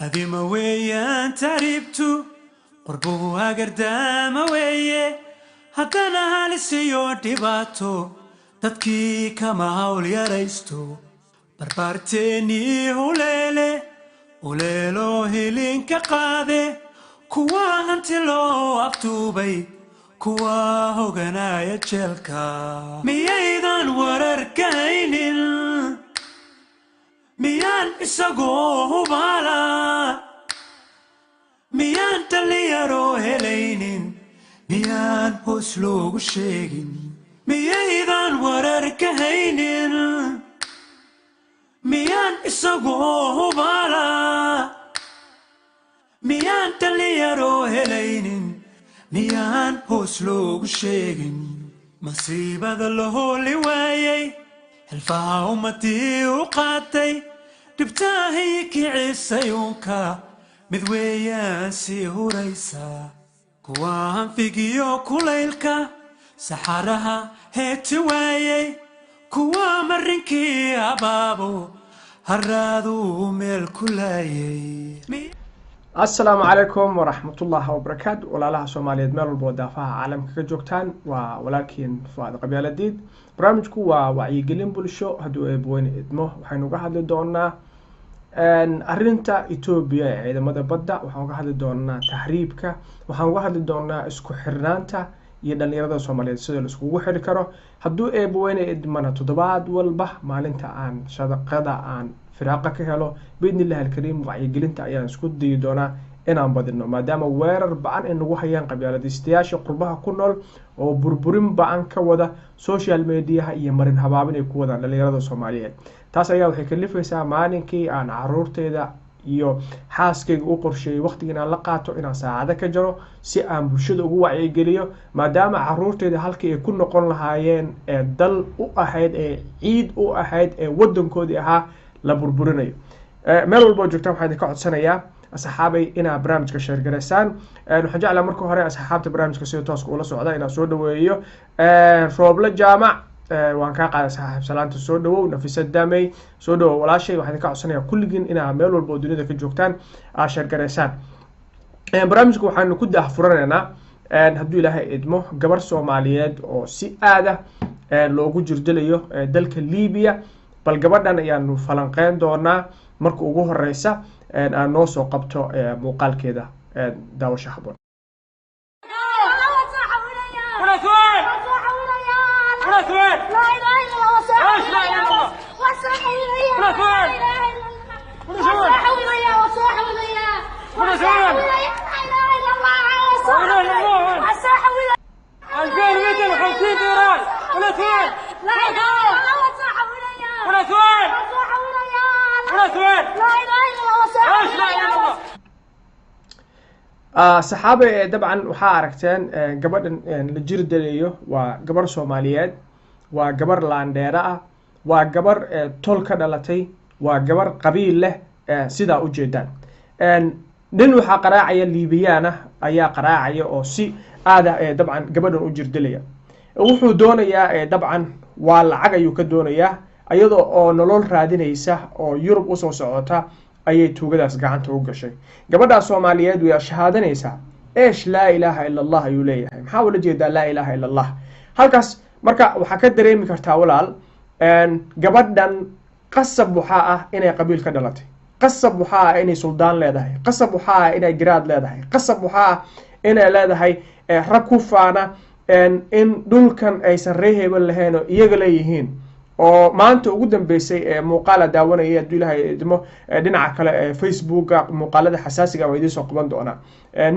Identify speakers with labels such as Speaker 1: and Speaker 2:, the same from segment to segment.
Speaker 1: هذه موية تعريبتو قربوها قردامة ويه هدانا هالسيو ديباتو تدكي كما هول يريستو بربارتيني وليلو هيلين كقاذي كوا هانتلو أفتوبي كوا هوغانا يتشلكا ميايدان ورركاينين ميان إساقوه بالا ميان تليارو هلينين ميان هسلوغ الشيغين ميايدان ورركاينين ميان إساقوه بالا ميان تليارو هلينين ميان هسلوغ الشيغين مصيبة ذلهو لوايي الفا أمتي وقاتي دبتاهي كعيسيونكا مذويا سيهو ريسا كواهم فيقيو كوليلكا سحرها هيتوايي كوا مرنكي أبابو هرادو ميل كولايي
Speaker 2: السلام عليكم ورحمة الله وبركاته ولا لها سوماليد ميل البودافها عالم كجوكتان ولكن فهذا قبيلة ديد برامجكو وعي قلن بولشو هدو بوين إدمو وحينو قاعد دونا أرنتا إثيوبيا إذا ماذا بدأ وحنو قاعد دونا تحريبك وحنو قاعد دونا اسكو حرنانتا يدل يرضى سوماليد سيدل اسكو وحر كرو هدو بوين إدمنا تضباد والبح مالنتا عن شدقادا عن فراقك هلو بإذن الله الكريم وعي قلنتا أيان اسكو دي دونا inaan badino maadaama weerar ba'an in lagu hayaan qabyaaladiistayaasha qurbaha ku nool oo burburin ba'an ka wada social media iyo marin habaabin ay ku wadaan dhalinyarada Soomaaliyeed taas ayaa waxay kalifaysaa maalinkii aan caruurteeda iyo xaaskayga u qorsheeyay waqtiga aan la qaato inaan saacada ka jaro si aan bulshada ugu wacyigeliyo maadaama caruurteeda halkii ay ku noqon lahaayeen ee dal u ahayd ee ciid u ahayd ee wadankoodii ahaa la burburinayo meel walba joogtaan waxaan ka codsanayaa أصحابي إنا برامج كشير جرسان نحن جعل مركو هراء أصحاب برامج كسير تاسك ولا سعداء إنا سود ويو فروبل الجامع وان كان قاعد صاحب سلامة السود ونفس الدمي سود ولا شيء واحد كعصنية كل جن إنا ميل والبودوني ذاك الجوكتان عشر جرسان برامجكم حنو كده حفرنا هدو لها إدمه جبر سوماليات أو سيادة لوجو جردليو دلك ليبيا بل جبرنا يعني فلانقين دورنا مركو وجوه الرئيسة aan noo soo qabto muuqaalkeeda daawasho habboon صحابي طبعا waxaa aragteen gabadhan la jir dalayo waa gabar Soomaaliyeed waa gabar laandheera ah waa gabar tol ka dhalatay waa gabar qabiil leh sida u jeedaan nin waxa qaraacaya Liibiyana ayaa qaraacaya oo si aada dabcan gabadhan u jir dalaya wuxuu doonayaa dabcan waa lacag ayuu ka doonayaa ayadoo oo nolol raadinaysa oo Yurub u soo socota ayay tuugadaas gacanta u gashay gabadha Soomaaliyeed way shahaadanaysaa eesh la ilaaha illa allah ayuu leeyahay maxaa wala jeedaa la ilaaha illa allah halkaas marka waxa ka dareemi kartaa walaal gabadhan qasab waxa ah inay qabiil ka dhalatay qasab waxa ah inay suldaan leedahay qasab waxa ah inay garaad leedahay qasab waxa ah inay leedahay rag ku faana in dhulkan aysan reehebel lahayn oo iyaga leeyihiin oo maanta ugu dambeysay muuqaal daawanaya Abdullahi idmo dhinaca kale Facebook muuqaalada xasaasiga ah idin soo qaban doona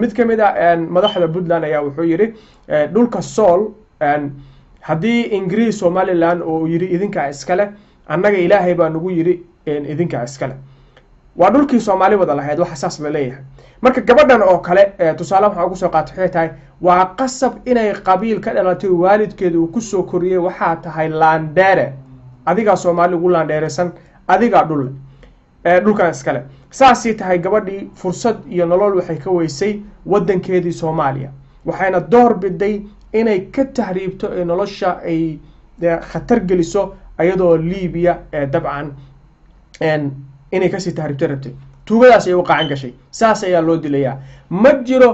Speaker 2: mid kamid ah madaxda Puntland ayaa wuxuu yiri dhulka Sool hadii Ingiriis Somaliland oo yiri idinka iskale annaga Ilaahay baa nagu yiri idinka iskale waa dhulkii Soomaali wada lahayd wax xasaas la leeyahay marka gabadhan oo kale tusaale waxa ugu soo qaatay tahay waa qasab inay qabiil ka dhalatay waalidkeedu uu ku soo koriyay waxa tahay laandheere adiga Soomaali ugu laandheeraysan adiga dhulkan iskale saasi tahay gabadhii fursad iyo nolol waxay ka weysay wadankeedii Soomaaliya waxayna door biday inay ka tahriibto nolosha ay khatar geliso ayadoo Liibiya dabcan inay ka sii tahriibto rabtay tuugadaas ay u qacan gashay saas ayaa loo dilayaa ma jiro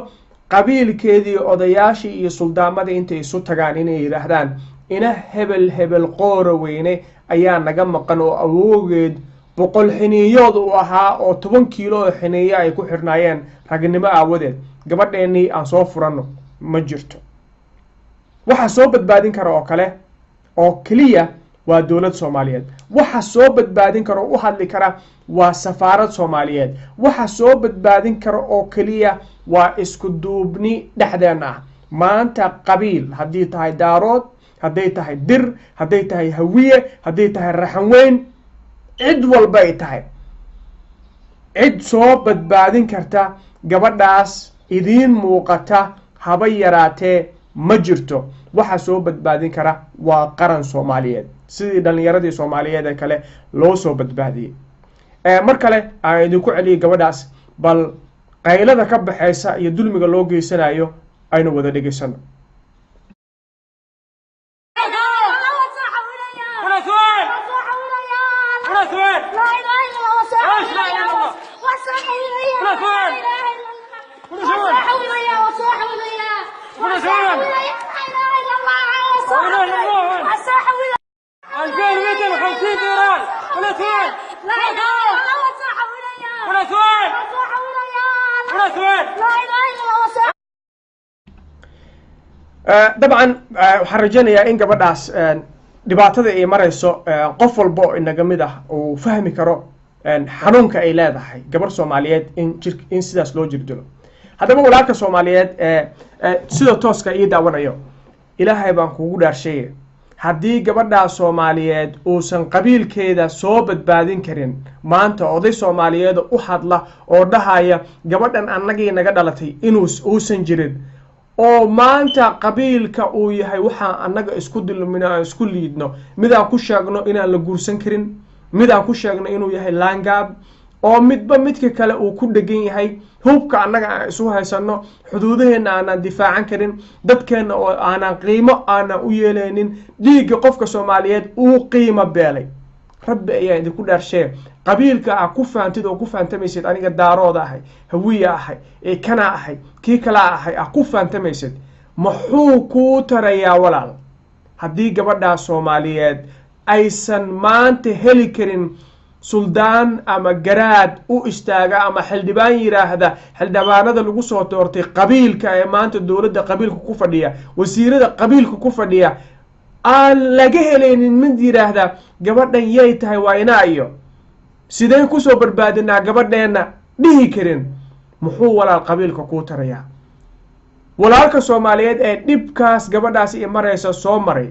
Speaker 2: qabiilkeedii odayaashii iyo suldaamadii intay isu tagaan inay yidhaahdaan ina hebel qoora weyne ayaa naga maqan oo awoogeed 100 xiniyood u ahaa oo 10 kiilo oo xiniyo ay ku xirnaayeen ragnimo aawadeed gabadheennii aan soo furanno ma jirto waxa soo badbaadin kara oo kale oo kaliya waa dawlad Soomaaliyeed waxa soo badbaadin kara oo u hadli kara waa safaarad Soomaaliyeed waxa soo badbaadin kara oo kaliya waa isku duubni dhexdeena ah maanta qabiil haddii tahay daarood hadday tahay dir hadday tahay hawiye hadday tahay raxanweyn cid walba ay tahay cid soo badbaadin karta gabadhaas idiin muuqata haba yaraatee ma jirto waxa soo badbaadin kara waa qaran Soomaaliyeed sidii dhalinyaradii Soomaaliyeed ee kale loo soo badbaadiyay mar kale aan idinku celiyay gabadhaas bal qaylada ka baxaysa iyo dulmiga loo geysanayo aynu wada dhageysano dabcan waxaan rajaynayaa in gabadhaas dhibaatada ay marayso qof walba oo inaga mid ah uu fahmi karo xanuunka ay leedahay gabar Soomaaliyeed in sidaas loo jirdilo haddaba walaalka Soomaaliyeed sida tooska ii daawanayo ilaahay baan kugu dhaarshay haddii gabadha Soomaaliyeed uusan qabiilkeeda soo badbaadin karin maanta oday Soomaaliyeed u hadla oo dhahaya gabadhan annagii naga dhalatay uusan jirin oo maanta qabiilka uu yahay waxa annaga isku dilmina isku liidno midaan ku sheegno inaan la guursan karin midaan ku sheegno inuu yahay laangaab oo midba midka kale uu ku dhagan yahay hubka annaga aan isu haysano xuduudaheena aanan difaacan karin dadkeena oo aanan qiimo aanan u yeelaynin dhiigga qofka Soomaaliyeed uu qiimo beelay rabbi ayaa idinku dhaarshay qabiilka ah ku faantid oo ku faantamaysid aniga daarooda ahay hawiya ahay ee kana ahay kii kala ahay ku faantamaysid muxuu ku tarayaa walaal haddii gabadha Soomaaliyeed aysan maanta heli karin suldaan ama garaad u istaaga ama xildhibaan yiraahda xildhibaanada lagu soo doortay qabiilka ee maanta dawladda qabiilka ku fadhiya wasiirada qabiilka ku fadhiya aan laga helaynin mid yiraahda gabadhan yay tahay waa ina iyo sidee ku soo badbaadinaa gabadheena dhihi karin muxuu walaal qabiilka ku tarayaa walaalka Soomaaliyeed ee dhibkaas gabadhaas ay marayso soo maray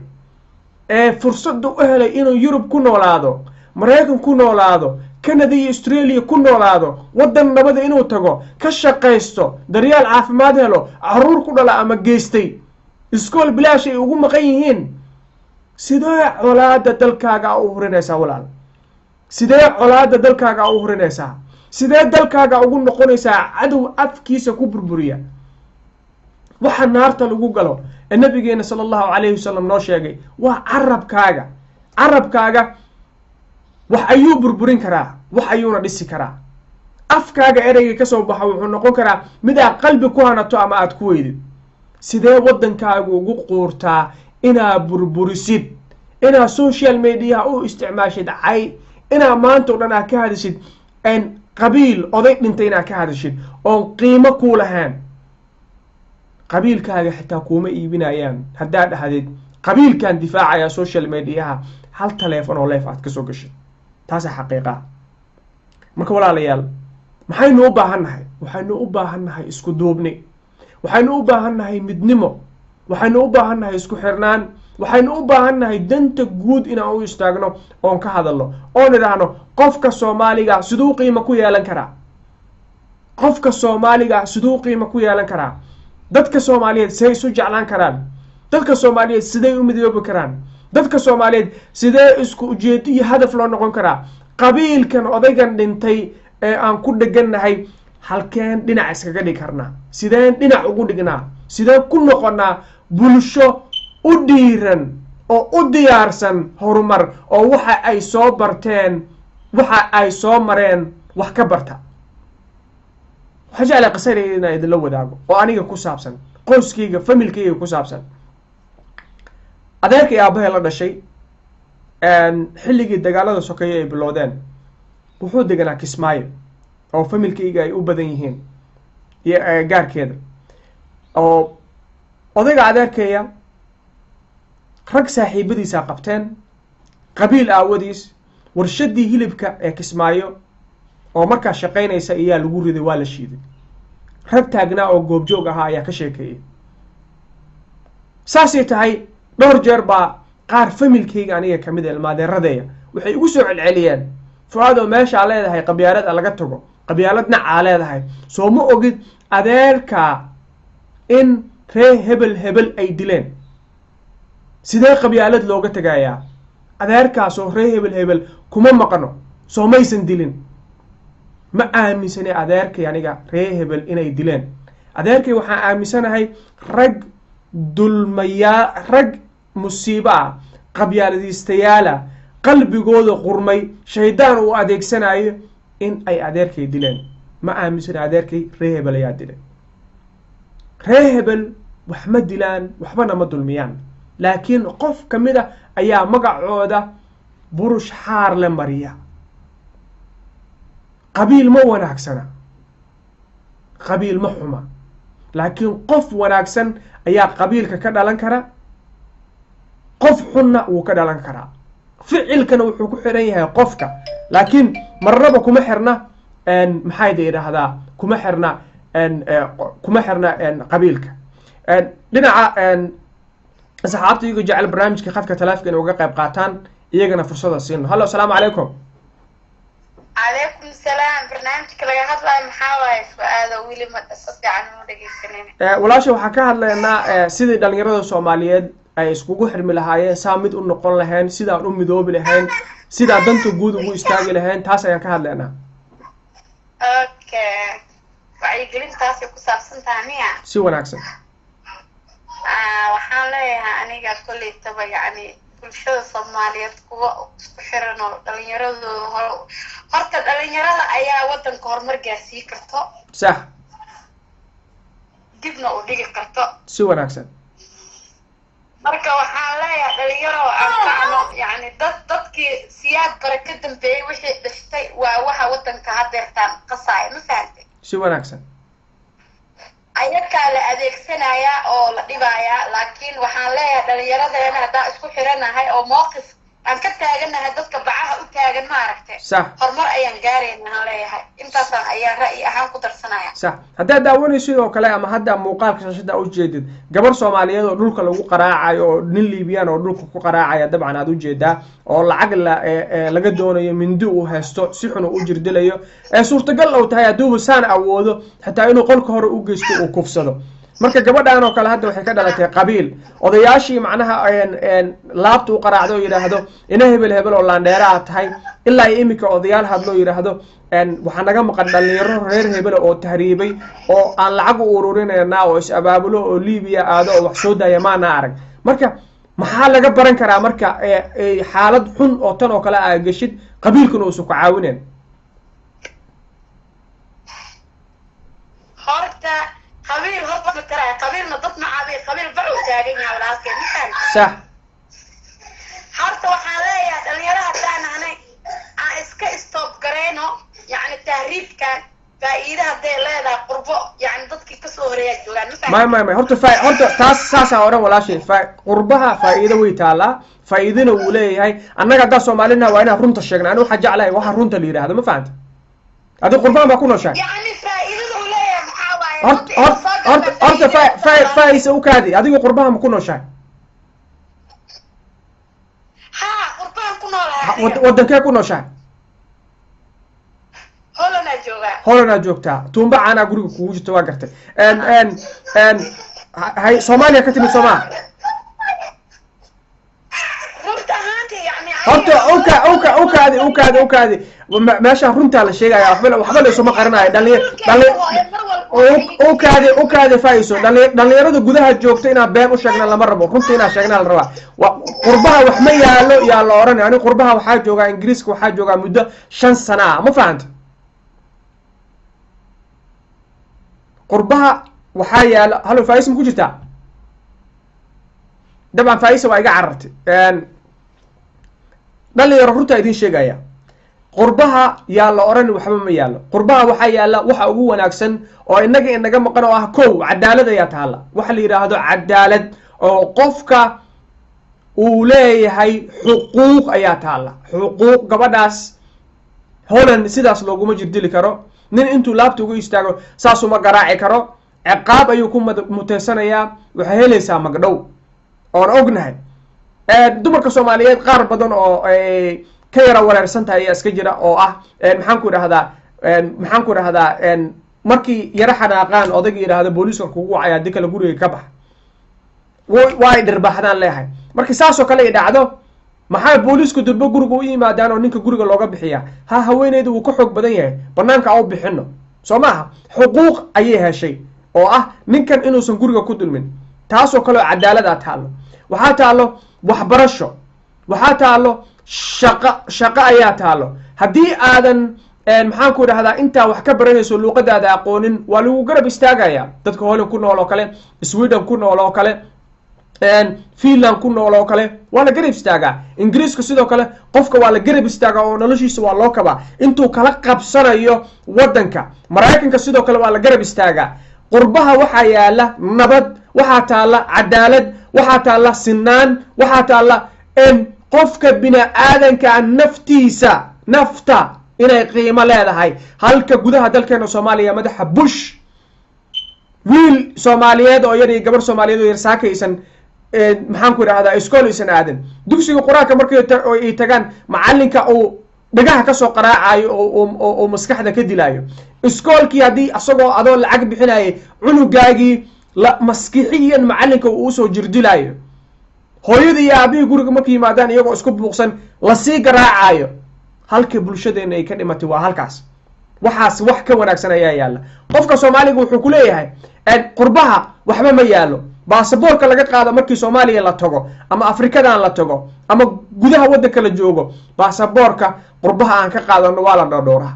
Speaker 2: ee fursad u helay inuu Yurub ku noolaado Mareykan ku noolaado Canada iyo Australia ku noolaado wadan nabad inuu tago ka shaqeysto daryeel caafimaad helo caruur ku dhala ama geystay iskool bilaash ay ugu maqan yihiin sidee colaada dalkaaga u hurinaysaa walaal sidee colaada dalkaaga u hurinaysaa sidee dalkaaga ugu noqonaysaa cadow afkiisa ku burburiya waxa naarta lagu galo nabigeena sallallahu alayhi wasallam noo sheegay waa carabkaaga wax ayuu burburin karaa wax ayuuna dhisi karaa afkaaga ereyga ka soo baxa wuxuu noqon karaa mid aad qalbi ku hanato ama aad ku weydid sidee wadankaaga ugu quurtaa inaa burburisid inaa social media u isticmaashid cay inaa maanta oo dhan aad ka hadashid qabiil oday dhintay inaa ka hadashid oo qiimo ku lahayn qabiilkaaga xitaa kuma iibinayaan haddaa dhahdid qabiilkan difaacaya social media hal telefoon oo leef aad ka soo gashay taas xaqiiqa marka walaalayaal maxaynu u baahannahay waxaynu u baahannahay isku duubni waxaynu u baahannahay midnimo waxaynu u baahannahay isku xirnaan waxaynu u baahannahay danta guud inaan u istaagno oon ka hadalno oon idhaahno qofka Soomaaliga sidoo qiimo ku yeelan karaa qofka Soomaaliga sidoo qiimo ku yeelan karaa dadka Soomaaliyeed say isu jeclaan karaan dadka Soomaaliyeed sidee u midoobi karaan dadka Soomaaliyeed sidee isku ujeedo iyo hadaf loo noqon karaa qabiilkan odaygan dhintay ee aan ku dhaganahay halkeen dhinac iskaga dhig karnaa sideen dhinac ugu dhignaa sideen ku noqonaa bulsho u dhiiran oo u diyaarsan horumar oo waxa ay soo barteen waxa ay soo mareen wax ka barta وحاجة قصيرة إنه يدلو داقو وأنا كوسابسن قوس كيجا فميل كيجا كوسابسن أذاك يا أبوه الله شيء أن حلقي الدجالة سكية بلودان وحود دجنا كسمايل أو فميل كيجا يوبدينهن يا جار كده أو أذاك أذاك يا رج صاحبتي ساقبتين قبيل أوديس ورشدي هلبك كسمايو أو مركز شقين يسأيا لجوري دوال الشيد رب تاجنا أو جوب جوجا هاي كشيكي ساسي تهاي دور جربا قار فميل كي يعني كمدة المادة الردية وحي وسع العليان فهذا ماشي على هاي قبيلات على قتكو قبيلاتنا على هاي سو مو أجد أذيركا إن ري هبل أي دلين سيدا قبيلات لوجا تجايا أذيركا سو ري هبل كمان مقنو سو ما يسندلين ما آمن سنة أذيرك يعني جا ري هبل إن أي دلين أذيرك وحنا آمن سنة هاي رج دلميا رج مصيبة قبيلة استيالة قلبي جود قرمي شيطان وأديك سنة إن أي أذيرك دلين ما آمن سنة أذيرك ري هبل يا دلين ري هبل وحمد دلان وحبنا مد الميان لكن قف كمدة أيام مقعودة برش حار لمريا قبيل ما وناكسنا قبيل محمى لكن قف وناكسن أيا قبيل كذا لنكرا قف حنا وكذا لنكرا فعل كانوا يحكوا حريها قفك لكن مرة كمحرنا أن محايدة هذا كمحرنا أن قبيلك أن لنا أن صحابتي يجوا جعل برنامج كخفك تلاف كانوا وقع قاتان يجينا فرصة السين هلا السلام عليكم
Speaker 3: عليكم السلام برنامجك laga hadlayo maxaa waaye su'aalo wili ma fiican u dhageysanayna
Speaker 2: walaasha waxa ka hadlaynaa sidii dhalinyarada Soomaaliyeed ay iskugu xirmi lahaayeen saamid u noqon lahayn sida aan u midoobi lahayn sida danta guud ugu istaagi lahayn taas ayaan ka hadlaynaa
Speaker 3: okay wacyigelintaas ku saabsan tahay
Speaker 2: si wanaagsan
Speaker 3: waxaan leeyahay aniga kulli taba yani bulshada Soomaaliyeed kuwa isku xiran oo dhalinyarada horta dhalinyarada ayaa wadanka horumar gaarsiin karto
Speaker 2: sax
Speaker 3: dibna u dhigi karto
Speaker 2: si wanaagsan
Speaker 3: marka waxaan leeyahay dhalinyaro aan kacno yani dadkii siyaad baraka dambeeyay wixii dhashtay waa waxa wadanka hadeertaan qasaay ma fahantay
Speaker 2: si wanaagsan
Speaker 3: ayaka la adeegsanaya oo la dhibaya laakiin waxaan leeyahay dhalinyaradeena hadaa isku xiranahay oo mowqif aan ka taaganahay dadka bacaha u taagan ma aragtay
Speaker 2: sax
Speaker 3: horumar ayaan gaarayna leeyahay intaas ayaan ra'yi ahaan ku darsanaya
Speaker 2: sax hadaa daawanayso sidoo kale ama hadda muuqaalka shashada u jeedid gabar Soomaaliyeed oo dhulka lagu qaraacayo oo nin Liibiyaan oo dhulka ku qaraacaya dabcan aad u jeedaa oo lacag laga doonayo mindi uu haysto si xun u jirdilayo suurtagal oo tahay haduu saan awoodo hatta inuu qolka hore u geysto oo kufsado marka gabadhaan oo kale hadda waxay ka dhalatay qabiil odayaashii macnaha laabta u qaraacdo oo yiraahdo ina hebel oo laandheera tahay ilaa imika odayaal hadlo yiraahdo waxa naga maqan dhalinyaro reer hebel oo tahriibay oo aan lacag u ururinayna oo is abaabulo oo Liibiya aado oo wax soo daaya maana arag marka maxaa laga baran karaa marka xaalad xun oo tan oo kale ah gashid qabiilkuna uu soo caawineen
Speaker 3: horta قبيل هرب ترى قبيل نضط معابي قبيل بعو تاجين يا ولاد كذي مثلا
Speaker 2: صح
Speaker 3: حرت وحاليا اللي يراها تاعنا هنا اسك استوب قرينو يعني التهريب كان فإذا هدي لا قربو يعني ضدك كسو رياج ولا مثلا
Speaker 2: ما هرت تاس ساسا ورا ولا شيء قربها فائدة ويتالا فائدة ولا هاي أنا قاعد سومالنا وأنا رنت الشجنا أنا حاجة عليه واحد رنت اللي هذا ما فهمت هذا قربها ما كنا شيء
Speaker 3: يعني فائدة ولا
Speaker 2: أرد فايس وكادي هذه قربها ما كنا شيء
Speaker 3: ها قربها كنا
Speaker 2: ودك كنا شيء هولنا جوكتا تومبا أنا أقول لك وجدت واقعته أن هاي صوماليا كتبت صومال horta اوكادي ماشي runta la sheegaya waxba la soo qarinayo اوكادي faa'iiso dhalinyarada gudaha joogta ina been u sheegna lama rabo runta ina sheegna la rabaa qurbaha wax ma yaalo yaa la oran yani qurbaha waxa jooga Ingiriiska waxa jooga muddo 5 sano ma fahanto qurbaha waxaa yaala halo faais ma ku jirtaa dabcan faisa waa iga carartay dhalinyaro runtaa idiin sheegaya qurbaha yaa la oran waxba ma yaalo qurbaha waxaa yaala waxa ugu wanaagsan oo inaga maqan oo ah kow cadaalad ayaa taala waxa la yidhaahdo cadaalad oo qofka uu leeyahay xuquuq ayaa taala xuquuq gabadhaas holan sidaas looguma jirdili karo nin intuu laabta ugu istaago saasuma garaaci karo ciqaab ayuu ku muteysanayaa waxay helaysaa magdhow oon ognahay dumarka soomaaliyeed qaar badan oo ka yara wareersan tahay ayaa iska jira oo ah maxaan ku idhahdaa markii yaro xanaaqaan odayga yidhaahdo booliiska kugu wacay haddii kale guriga ka bax waa ay dhirbaxdaan leeyahay markii saasoo kale ay dhacdo maxaa booliisku durbo guriga u yimaadaan oo ninka guriga looga bixiya haweeneyda wuu ka xoog badan yahay banaanka u bixino soo maaha xuquuq ayay heshay oo ah ninkan inuusan guriga ku dulmin taasoo kaleo cadaalada taalo waxaa taalo waxbarasho waxaa taalo shaqo ayaa taalo haddii aadan maxaan ku idhahdaa intaa wax ka baranayso luuqadaada aqoonin waa lagu garab istaagaya dadka holland ku nool oo kale sweden ku nool oo kale finland ku nool oo kale waa la garab istaagaa ingiriiska sidoo kale qofka waa la garab istaagaa oo noloshiisa waa loo kabaa intuu kala qabsanayo waddanka maraykanka sidoo kale waa la garab istaagaa qurbaha waxaa yaala nabad waxaa taalla cadaalad waxaa taalla sinaan waxaa taalla qofka bini aadanka nafta inay qiimo leedahay halka gudaha dalkeena soomaaliya madaxa bush wiil soomaaliyeed oo yar iyo gabar soomaaliyeed oo yar saakaysan maxaan ku idhahdaa iskool aysan aadan dugsiga qur-aanka markay ay tagaan macalinka uu dhagaha kasoo qaraacayo oo maskaxda ka dilaayo iskoolkii haddii asagoo adoo lacag bixinayay cunugaagii maskixiyan macalinka uu usoo jirdilaayo hooyadii iyo aabihii guriga markay yimaadaan iyagoo isku buuqsan lasii garaacayo halka bulshadeena ay ka dhimatay waa halkaas waxaas wax ka wanaagsan ayaa yaalla qofka soomaaliga wuxuu ku leeyahay qurbaha waxba ma yaalo baasaboorka laga qaado markii soomaaliya la tago ama afrikadan la tago ama gudaha waddanka la joogo baasaboorka qurbaha aan ka qaadano waa la dhowraa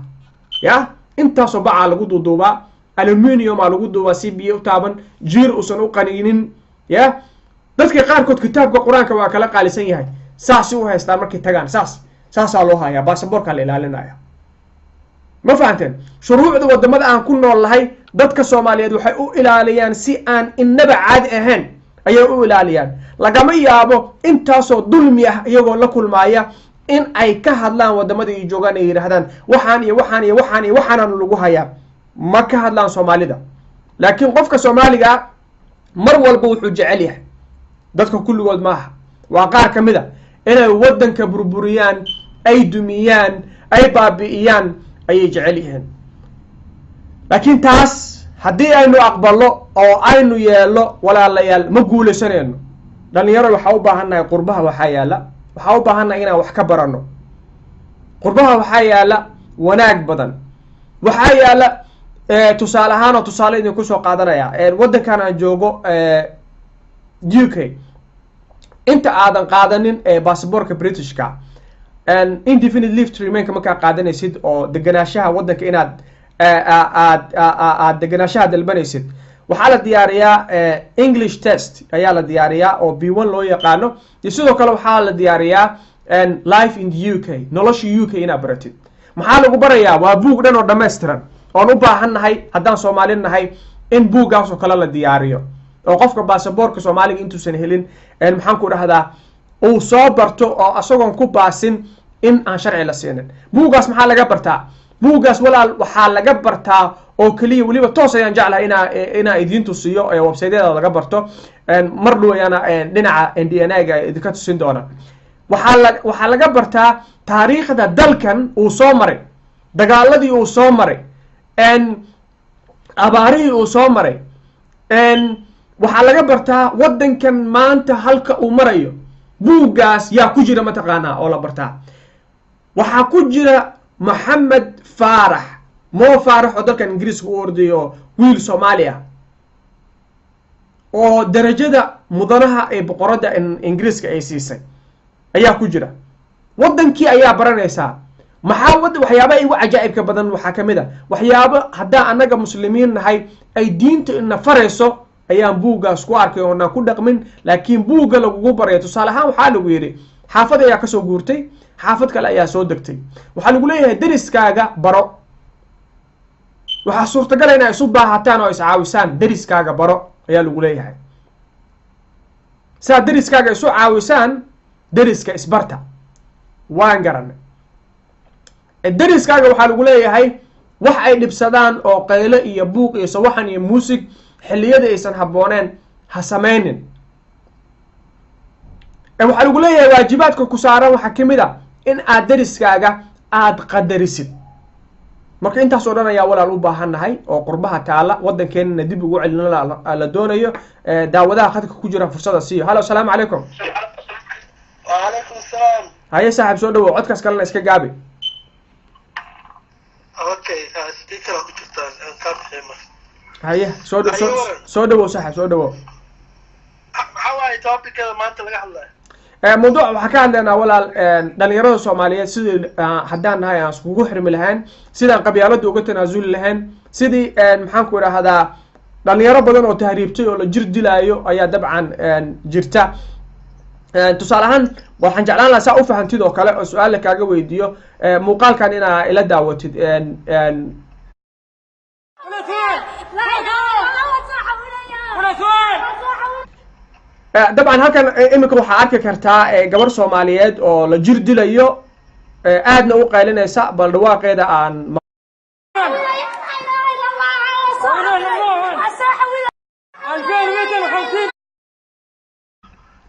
Speaker 2: ya intaasoo bacaa lagu duuduubaa aluminiumaa lagu duubaa si biyo u taaban jiir uusan u qaniinin ya dadka qaarkood kitaabka qur-aanka waa kala qaalisan yahay saasi u haystaan markay tagaan saasaa loo hayaa baasaboorkaa la ilaalinaya ma fahanteen shuruucda wadamada aan ku nool lahay dadka soomaaliyeed waxay u ilaaliyaan si aan inaba caadi ahayn ayay u ilaaliyaan lagama yaabo intaasoo dulmi ah iyagoo la kulmaaya in ay ka hadlaan wadamada ay joogaan ay yidhaahdaan waxaan iyo waxaan iyo waxaan iyo waxaanaan lagu hayaa ma ka hadlaan soomaalida laakiin qofka soomaaliga mar walba wuxuu jecel yahay dadka kulligood maaha waa qaar ka mid a inay waddanka burburiyaan ay dumiyaan ay baabi'iyaan ayay jecel yihiin laakiin taas haddii aynu aqballo oo aynu yeelno walaalayaal ma guulaysanayno dhalinyaro waxaa u baahannahay qurbaha waxaa u baahannahay inaan wax ka baranno qurbaha waxaa yaala wanaag badan waxaa yaala tusaale ahaan oo tusaale idinku soo qaadanaya waddankan aan joogo UK inta aadan qaadanin basaboorka britishka indefinite leave to remainka markaa qaadanaysid oo deganaanshaha waddanka inaad aad deganaanshaha dalbanaysid waxaa la diyaariyaa English test ayaa la diyaariyaa oo B1 loo yaqaano iyo sidoo kale waxaa la diyaariyaa life in the UK nolosha UK inaad baratid maxaa lagu barayaa waa buug dhan oo dhammaystiran oon u baahannahay haddaan Soomaali nahay in buuggaas oo kale la diyaariyo oo qofka baasaboorka Soomaaliga intuusan helin maxaan ku dhahdaa uu soo barto oo asagoon ku baasin in aan sharci la siinin buuggaas maxaa laga bartaa buuggaas walaal waxaa laga bartaa oo kaliya waliba toos ayaan jeclahay inaa idiin tusiyo website-yada laga barto mar dhow ayaana dhinaca NDNA-ga idinka tusin doona waxaa laga bartaa taariikhda dalkan uu soo maray dagaaladii uu soo maray abaarihii uu soo maray waxaa laga bartaa waddankan maanta halka uu marayo buuggaas yaa ku jira mataqaanaa oo la bartaa waxaa ku jira Maxamed Faarax oo dalkan ingiriiska u ordayo wiil Soomaali ah oo darajada mudanaha ee boqorada ingiriiska ay siisay ayaa ku jira waddankii ayaa baranaysaa maxaa waxyaaba igu cajaa'ibka badan waxaa ka mid a waxyaabo haddaan annaga muslimiin nahay ay diinta ina farayso ayaan buuggaas ku arkay oonaan ku dhaqmin laakiin buugga lagugu baraya tusaale ahaan waxaa lagu yidhi xaafad ayaa kasoo guurtay xaafad kale ayaa soo degtay waxaa lagu leeyahay deriskaaga baro waxaa suurtagala inay isu baahataan oo iscaawisaan deriskaaga baro ayaa lagu leeyahay saad deriskaaga isu caawisaan deriska isbarta waan garanay deriskaaga waxaa lagu leeyahay wax ay dhibsadaan oo qaylo iyo buuq iyo sawaxan iyo muusig xilliyada aysan habbooneen ha samaynin waxaa lagu leeyahay waajibaadka ku saaran waxaa ka mid a in aad deriskaaga aada qadarisid marka intaasoo dhan ayaa walaal u baahannahay oo qurbaha taala waddankeenana dib ugu celino la doonayo daawadaha khadka ku jira fursada siiyo halo asalaamu calaykum
Speaker 4: وعليكم السلام.
Speaker 2: haye saaxiib soo dhawow codkaas kalena iska gaabi
Speaker 4: اوكي سبيكر اكو جبتان كان خيمه.
Speaker 2: haye soo dhawow saaxiib soo dhawow
Speaker 4: حواي توبيك ما انت laga hadlay.
Speaker 2: mawduuc waxaa ka hadlaynaa walaal dhalinyarada soomaaliyeed sidii haddaan nahay aan iskugu xirmi lahayn sidaan qabyaalada uga tanaasuli lahayn sidii maxaan ku idhaahdaa dhalinyaro badan oo tahriibtay oo la jir dilaayo ayaa dabcan jirta tusaale ahaan waxaan jeclaan lahaa saa u fahantid oo kale oo su-aal la kaaga weydiiyo muuqaalkan inaa ila daawatid dabcan halkan iminka waxaa arki kartaa gabar soomaaliyeed oo la jir dilayo aadna u qaylinaysa bal dhawaaqeeda aan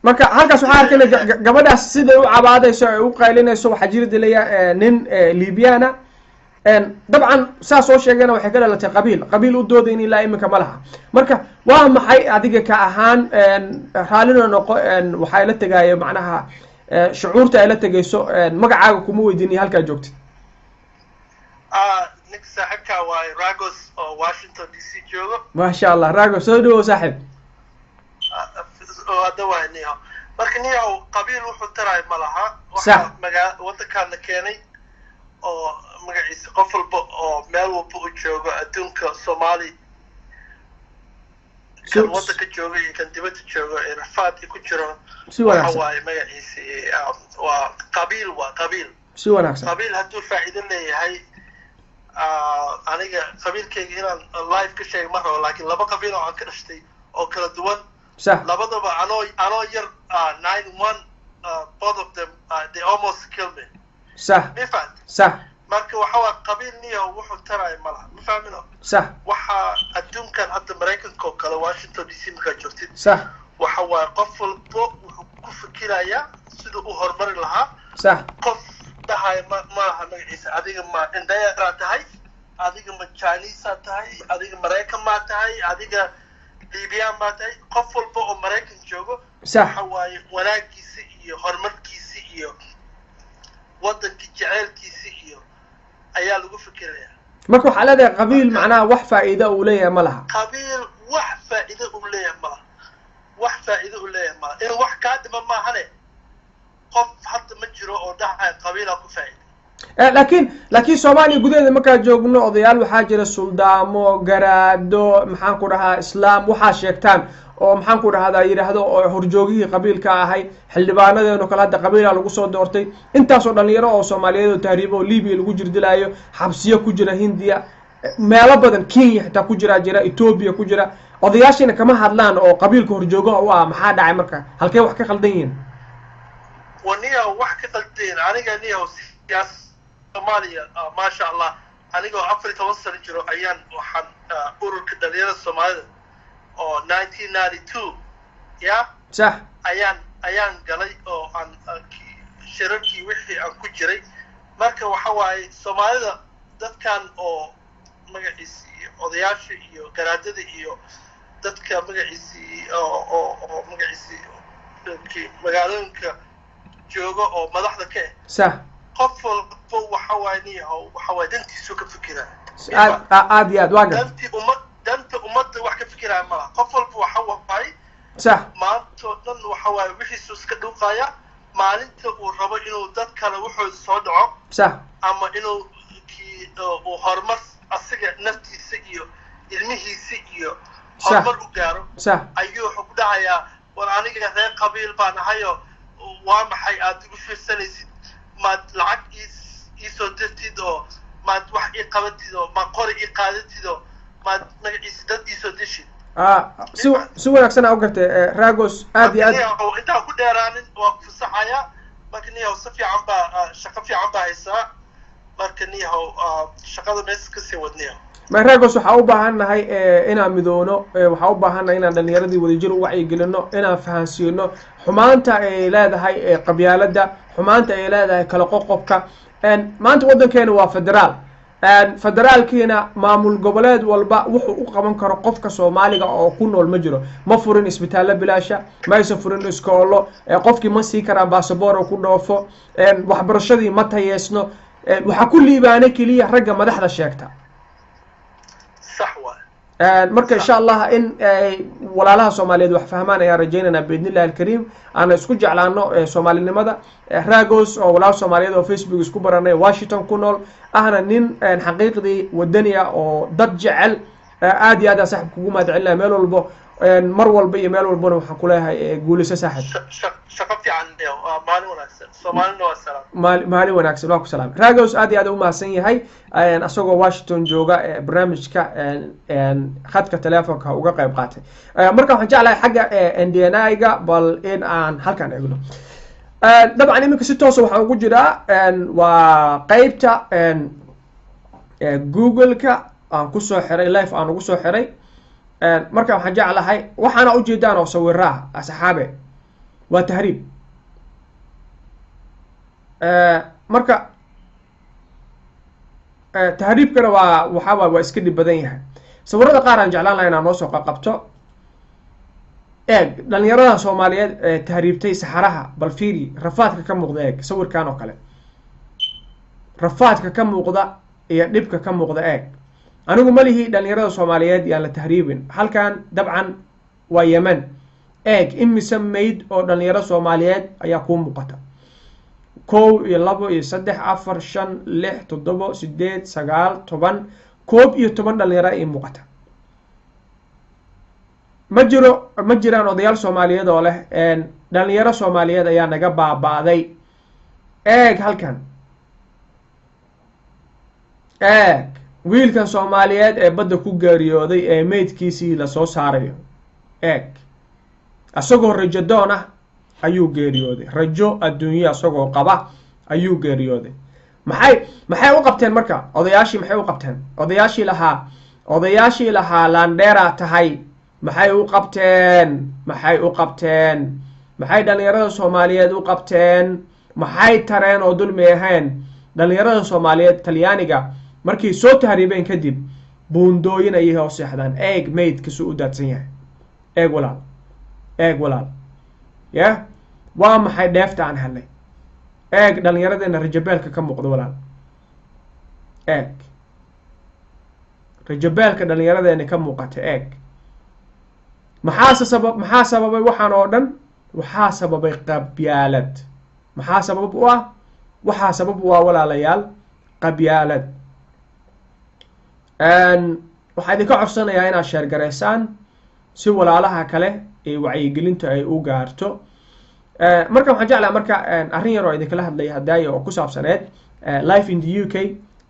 Speaker 2: marka halkaas waxaa arkayna gabadhaas siday u cabaadayso ay u qaylinayso waxaa jir dilaya nin libyana dabcan saa soo sheegayna waxay ka dhalatay qabiil u doodayn ilaa iminka ma laha marka waa maxay adiga ka ahaan raallina noqo waxaa la tegaayo macnaha shucuurta ay la tegayso magacaaga kuma weydiiniyo halkaa joogtid
Speaker 4: ninka saaxiibkaa waaye Ragos oo Washington DC joogo.
Speaker 2: maasha allah Ragos soo dhawow saaxiib
Speaker 4: oo hadda waa niyo marka niyo qabiil wuxuu taray ma laha
Speaker 2: Sax.
Speaker 4: waddankaana keenay oo magaciisa qof walba oo meel walba u joogo adduunka Soomaali kan waddanka jooga iyo kan dibadda jooga ee rafaad ku jiro
Speaker 2: si wanaagsan
Speaker 4: waxa waaye magaciisa waa qabiil
Speaker 2: si wanaagsan
Speaker 4: qabiil hadduu faa'iido leeyahay aniga qabiilkayga inaan live ka sheeg ma rabo laakiin laba qabiil oo aan ka dhashtay oo kala duwan
Speaker 2: sax
Speaker 4: labadaba anoo yar 9-1 both of them they almost killed me
Speaker 2: sax
Speaker 4: mifad
Speaker 2: sax
Speaker 4: marka waxa waa qabiil niyo wuxuu taray malaha ma fahmino
Speaker 2: sax
Speaker 4: waxa adduunkan hadda Mareykanka oo kale Washington DC markaa joogtid
Speaker 2: sax
Speaker 4: waxa waa qof walba wuxuu ku fikirayaa siduu u horumari lahaa
Speaker 2: sax
Speaker 4: qof dhahay ma laha magaciisa adiga ma indayara tahay adiga ma Chinese tahay adiga Mareykan ma tahay adiga Libyan ma tahay qof walba oo Mareykan joogo
Speaker 2: sax
Speaker 4: waxa waaye wanaagiisa iyo horumarkiisa iyo waddanka jaceylkiisa iyo ayaa lagu fikirayaa
Speaker 2: marka waxaa leedahay qabiil macnaha wax faa'iido uu leeyahay ma laha
Speaker 4: qabiil wax faa'iido u leeyahay ma laha wax faa'iido u leeyahay ma laha in wax kaa dhima maahane qof hadda ma jiro oo dhahay qabiilaa ku faa'iido
Speaker 2: laakiin Soomaaliya gudaheeda markaa joogno odayaal waxaa jira suldaamo garaado maxaan ku dhahaa islaam waxaa sheegtaan oo maxaan ku dhahdaa yiraahdo oo horjoogihii qabiilka ahay xildhibaanadeenu kala hadda qabiila lagu soo doortay intaasoo dhalinyaro oo Soomaaliyeed oo tahriibo oo Liibiya lagu jir dilaayo xabsiyo ku jira Hindiya meelo badan Kenya xitaa ku jira Ethiopia ku jira odayaashina kama hadlaan oo qabiilka horjoogaha u ah maxaa dhacay marka halkee wax ka qaldan yihiin
Speaker 4: waniya wax ka qaldan aniga niyo siyaas Soomaaliya ma sha Allah aniga 14 sano jiro ayaan waxaan ururka dhalinyarada Soomaalida oo 1992 ya
Speaker 2: sax
Speaker 4: ayaan galay oo aan shirarkii wixii aan ku jiray marka waxa waaye Soomaalida dadkan oo magaciisa odayaasha iyo garaadada iyo dadka magaciisa oo magaciisa magaalooyinka jooga oo madaxda ka
Speaker 2: sax
Speaker 4: qof walba waxa waaye niyo waxa waaye dantiisu ka fikiraa
Speaker 2: aad iyo aad waa gar
Speaker 4: danta ummadda wax ka fikiraya malaha qof walba waxa waaye
Speaker 2: sax
Speaker 4: maanta dhan waxa waaye wixiisu iska dhuuqaya maalinta uu rabo inuu dad kale wuxuu soo dhaco
Speaker 2: صح
Speaker 4: ama inuu kii uu horumar asiga naftiisa iyo ilmihiisa iyo horumar u gaaro
Speaker 2: صح
Speaker 4: ayuu wuxuu ku dhahayaa war aniga reer qabiil baan ahayo waa maxay aad igu fiirsanaysid maad lacag iisoo dirtid oo maad wax ii qabatid oo maad qori ii qaadatid oo maad magaciisa dad iisoo dishid
Speaker 2: si wanaagsan aa u gartay Ragos aad iyo aad
Speaker 4: intaa ku dheeraanin waa ku fasaxaya marka niyahow si fiican baa shaqo fiican baa haysaa marka niyahow shaqada meesha kasii wadniyahow
Speaker 2: ma Ragos waxaa u baahannahay inaan midoono waxaa u baahannahay inaan dhalinyaradii wadajir u wacyigelino inaan fahansiino xumaanta ay leedahay qabyaaladda xumaanta ay leedahay kala qoqobka maanta waddankeena waa federaal federaalkiina maamul goboleed walba wuxuu u qaban karo qofka Soomaaliga oo ku nool ma jiro ma furin isbitaal bilaasha ma aysan furin iskoolo qofkii ma sii karaan baasaboor oo ku dhoofo waxbarashadii ma tayeesno waxa ku liibaana kaliya ragga madaxda sheegta
Speaker 4: صح waa
Speaker 2: marka insha Allah in walaalaha Soomaaliyeed wax fahmaan ayaa rajaynana biidnillaah alkariim ana isku jeclaano Soomaalinimada Ragos oo walaal Soomaaliyeed oo Facebook isku baranay Washington ku nool ahna nin xaqiiqdii wadaniya oo dad jecel aad iyo aad saaxiib kugu maadcelina meel walba mar walba iyo meel walba waxaan ku leeyahay guulayso saaxiib
Speaker 4: shaqo fiican maalin wanaagsan Soomaalina waa salaam
Speaker 2: maalin wanaagsan waa ku salaam Ragos aad iyo aad u mahadsan yahay asagoo Washington jooga barnaamijka khadka telefoonka uga qayb qaatay marka waxaan jeclahay xagga NDNA-ga bal in aan halkan eegno dabcan iminka si toos ah waxaan ugu jiraa waa qaybta Google-ka aan ku soo xiray live aan ugu soo xiray marka waxaan jeclahay waxaana u jeedaan oo sawirraa asxaabe waa tahriib marka tahriibkana waa iska dhib badan yahay sawirada qaar aan jeclaan lahaa inaan noo soo qabto dhalinyarada Soomaaliyeed tahriibtay saxaraha bal fiiri rafaadka ka muuqda sawirkan oo kale rafaadka ka muuqda iyo dhibka ka muuqda anigu malihi dhalinyarada Soomaaliyeed yaan la tahriibin halkan dabcan waa Yemen imisa mayd oo dhalinyaro Soomaaliyeed ayaa ku muuqata 1 iyo 2 iyo 3 4 5 6 7 8 9 10 koob iyo 10 dhalinyaro ay muuqata ma jiraan odayaal Soomaaliyeed oo leh dhalinyaro Soomaaliyeed ayaa naga baabaaday halkan wiilkan Soomaaliyeed ee badda ku geeriyooday ee meydkiisii la soo saarayo asagoo rajo doon ah ayuu geeriyooday rajo adduunyo asagoo qaba ayuu geeriyooday maxay u qabteen marka odayaashii maxay u qabteen odayaashii lahaa Landera tahay maxay u qabteen maxay dhalinyarada Soomaaliyeed u qabteen maxay tareen oo dulmi ahayn dhalinyarada Soomaaliyeed Talyaaniga markii soo tahriibeen kadib buundooyin ay hoos seexdaan maydka soo u daadsan yahay walaal waa maxay dheefta aan helnay dhalinyaradeenna rajabeelka ka muuqda walaal rajabeelka dhalinyaradeenna ka muuqata maxaa sababay waxaan oo dhan waxaa sababay qabyaalad maxaa sabab u ah waxaa sabab u ah walaalayaal qabyaalad waxaa idinka codsanayaa inaad sheer gareysaan si walaalaha kale ee wacyigelinta ay u gaarto marka waxaan jeclahay marka arrin yar oo idinkala hadlaya hadaayo oo ku saabsaneed life in the UK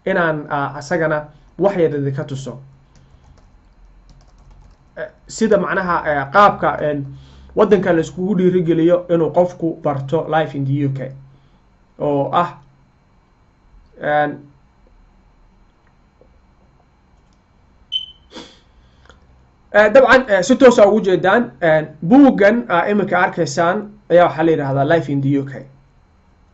Speaker 2: inaan asagana wax yar idinka tuso sida macnaha qaabka waddanka la iskugu dhiirigeliyo inuu qofku barto life in the UK oo ah dabcan si toos ah ugu jeedaan buuggan iminka arkaysaan ayaa waxaa la yidhaahdaa life in the UK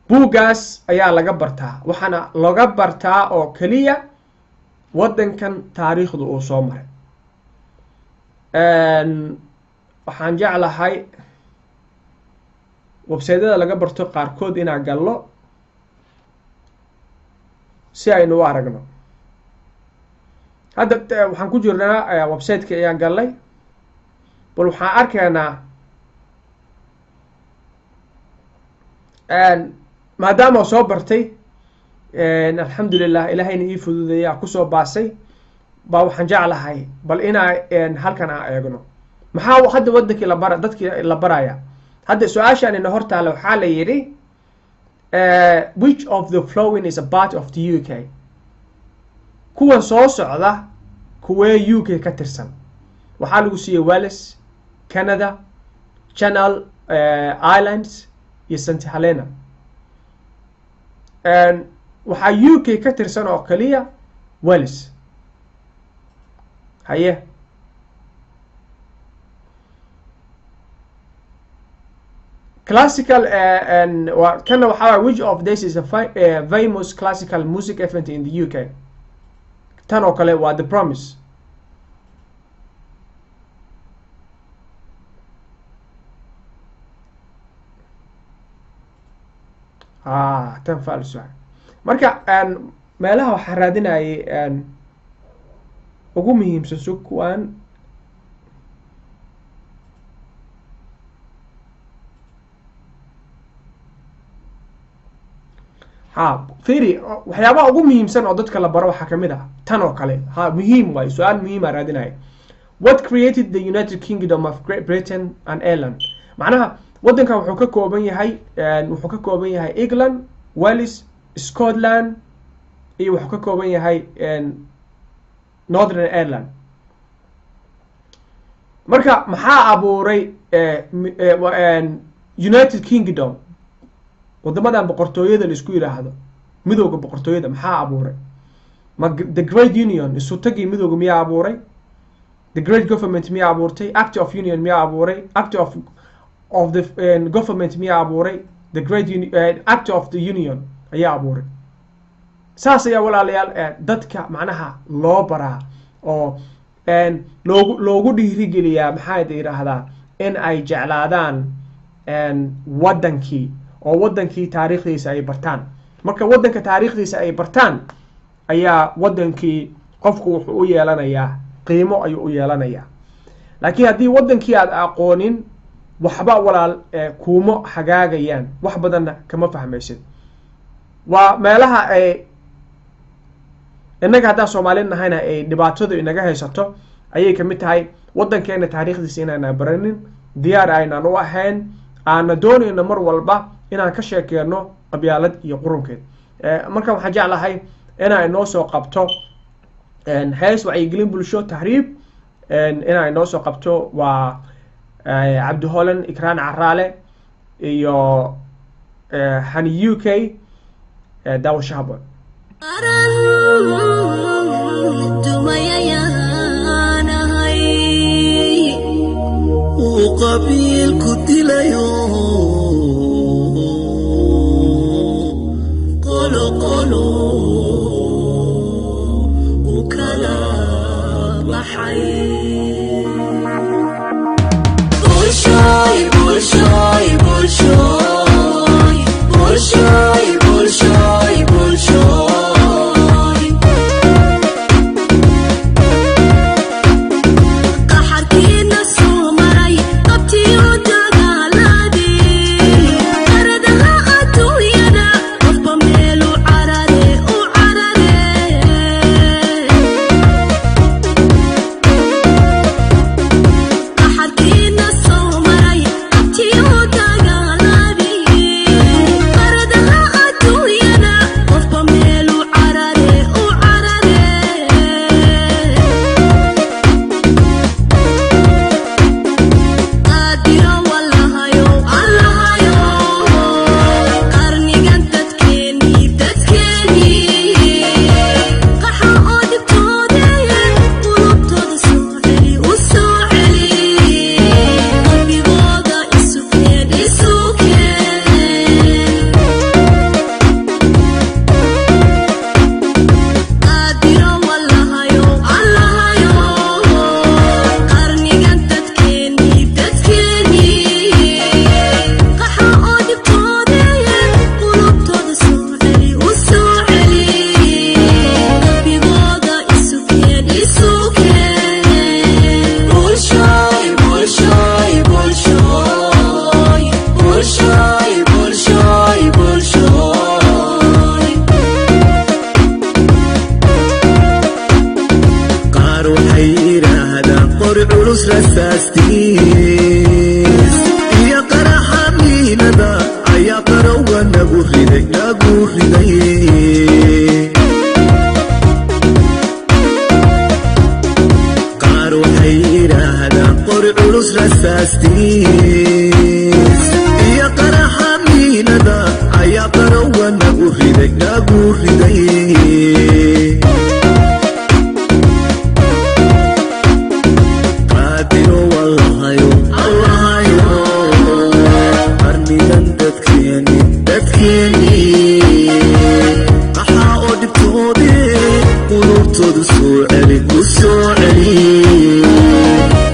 Speaker 2: buuggaas ayaa laga bartaa waxaana laga bartaa oo keliya waddankan taariikhdu uu soo maray waxaan jeclahay websaydyada laga barto qaarkood inaan gallo si aynu u aragno hadda waxaan ku jirnaa websiteka ayaan gallay bal waxaan arkaynaa maadaama soo bartay alxamdulilah ilaahayna ii fududeeyaa kusoo baasay baa waxaan jeclahay bal inaa halkan aan eegno maxaa hadda wadankii dadkii la baraya hadda su-aashaan ina hortaale waxaa la yidhi which of the flowing is a part of the UK kuwan soo socda kuwee UK ka tirsan waxaa lagu siiyey Wales, Canada, Channel Islands iyo St Helena waxaa UK ka tirsan oo kaliya Wales haye classical kana waxaa which of this is a famous classical music event in the UK tan oo kale waa The Promise tan falso marka meelaha waxaa raadinayay ugu muhiimsan sukuwan fiiri waxyaabaha ugu muhiimsan oo dadka la baro waxaa kamid ah tan oo kale muhiim waay su-aal muhiima raadinaya what created the United Kingdom of Great Britain and Ireland macnaha waddankan wuxuu ka kooban yahay England, Wales, Scotland iyo wuxuu ka kooban yahay Northern Ireland marka maxaa abuuray United Kingdom wadamadan boqortooyada la isku yiraahdo midowga boqortooyada maxaa abuuray the Great Union isu tagi midowga miyaa abuuray the Great Government miyaa abuurtay Act of Union miyaa abuuray Act of the government miyaa abuuray the Great Act of the Union ayaa abuuray saas ayaa walaalayaal dadka macnaha loo baraa oo loogu dhiirigeliyaa maxaa yiraahdaa in ay jeclaadaan wadankii oo wadankii taariikhdiisa ay bartaan marka wadanka taariikhdiisa ay bartaan ayaa wadankii qofku wuxuu u yeelanayaa qiimo ayuu u yeelanayaa laakiin haddii wadankii aad aqoonin waxba walaal kuumo hagaagayaan wax badanna kama fahmaysid waa meelaha ay innaga haddaan Soomaali nahayna ay dhibaatadu inaga haysato ayay kamid tahay wadankeena taariikhdiisa inaan baranin diyaar aynaan u ahayn aan doonayno mar walba inaan ka sheekeyno qabyaalad iyo qurunkeed marka waxaan jeclahay inaan inoo soo qabto hees wacyigelin bulsho tahriib inaan inoo soo qabto waa Cabdi Holan Ikraan Caraale iyo Hani UK daawo shahaba
Speaker 1: وقبيل كتل قولوا وكلام حي بولشوي بولشوي بولشوي بولشوي بولشوي بولشوي قحركينا سومري قبتي ودغالادي culus rasaastiin iyo qaraxa miinada ayaa qarowga nagu riday qaar waxay yidhaahdaan qori culus rasaastiin iyo qaraxa miinada ayaa qarowga nagu riday qaadiro wallahayo qarnigan dadkeeni qaxaa oo dhibtoode qulubtoodu soo celi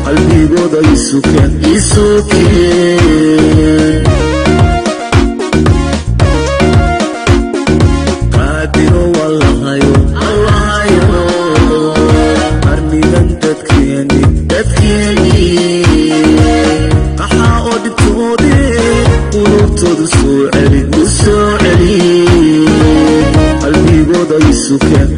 Speaker 1: qalbigooda isukeen qaadiro wallahayo qarnigan dadkeeni qaxaa oo dhibtoode qulubtoodu soo celi qalbigooda isukeen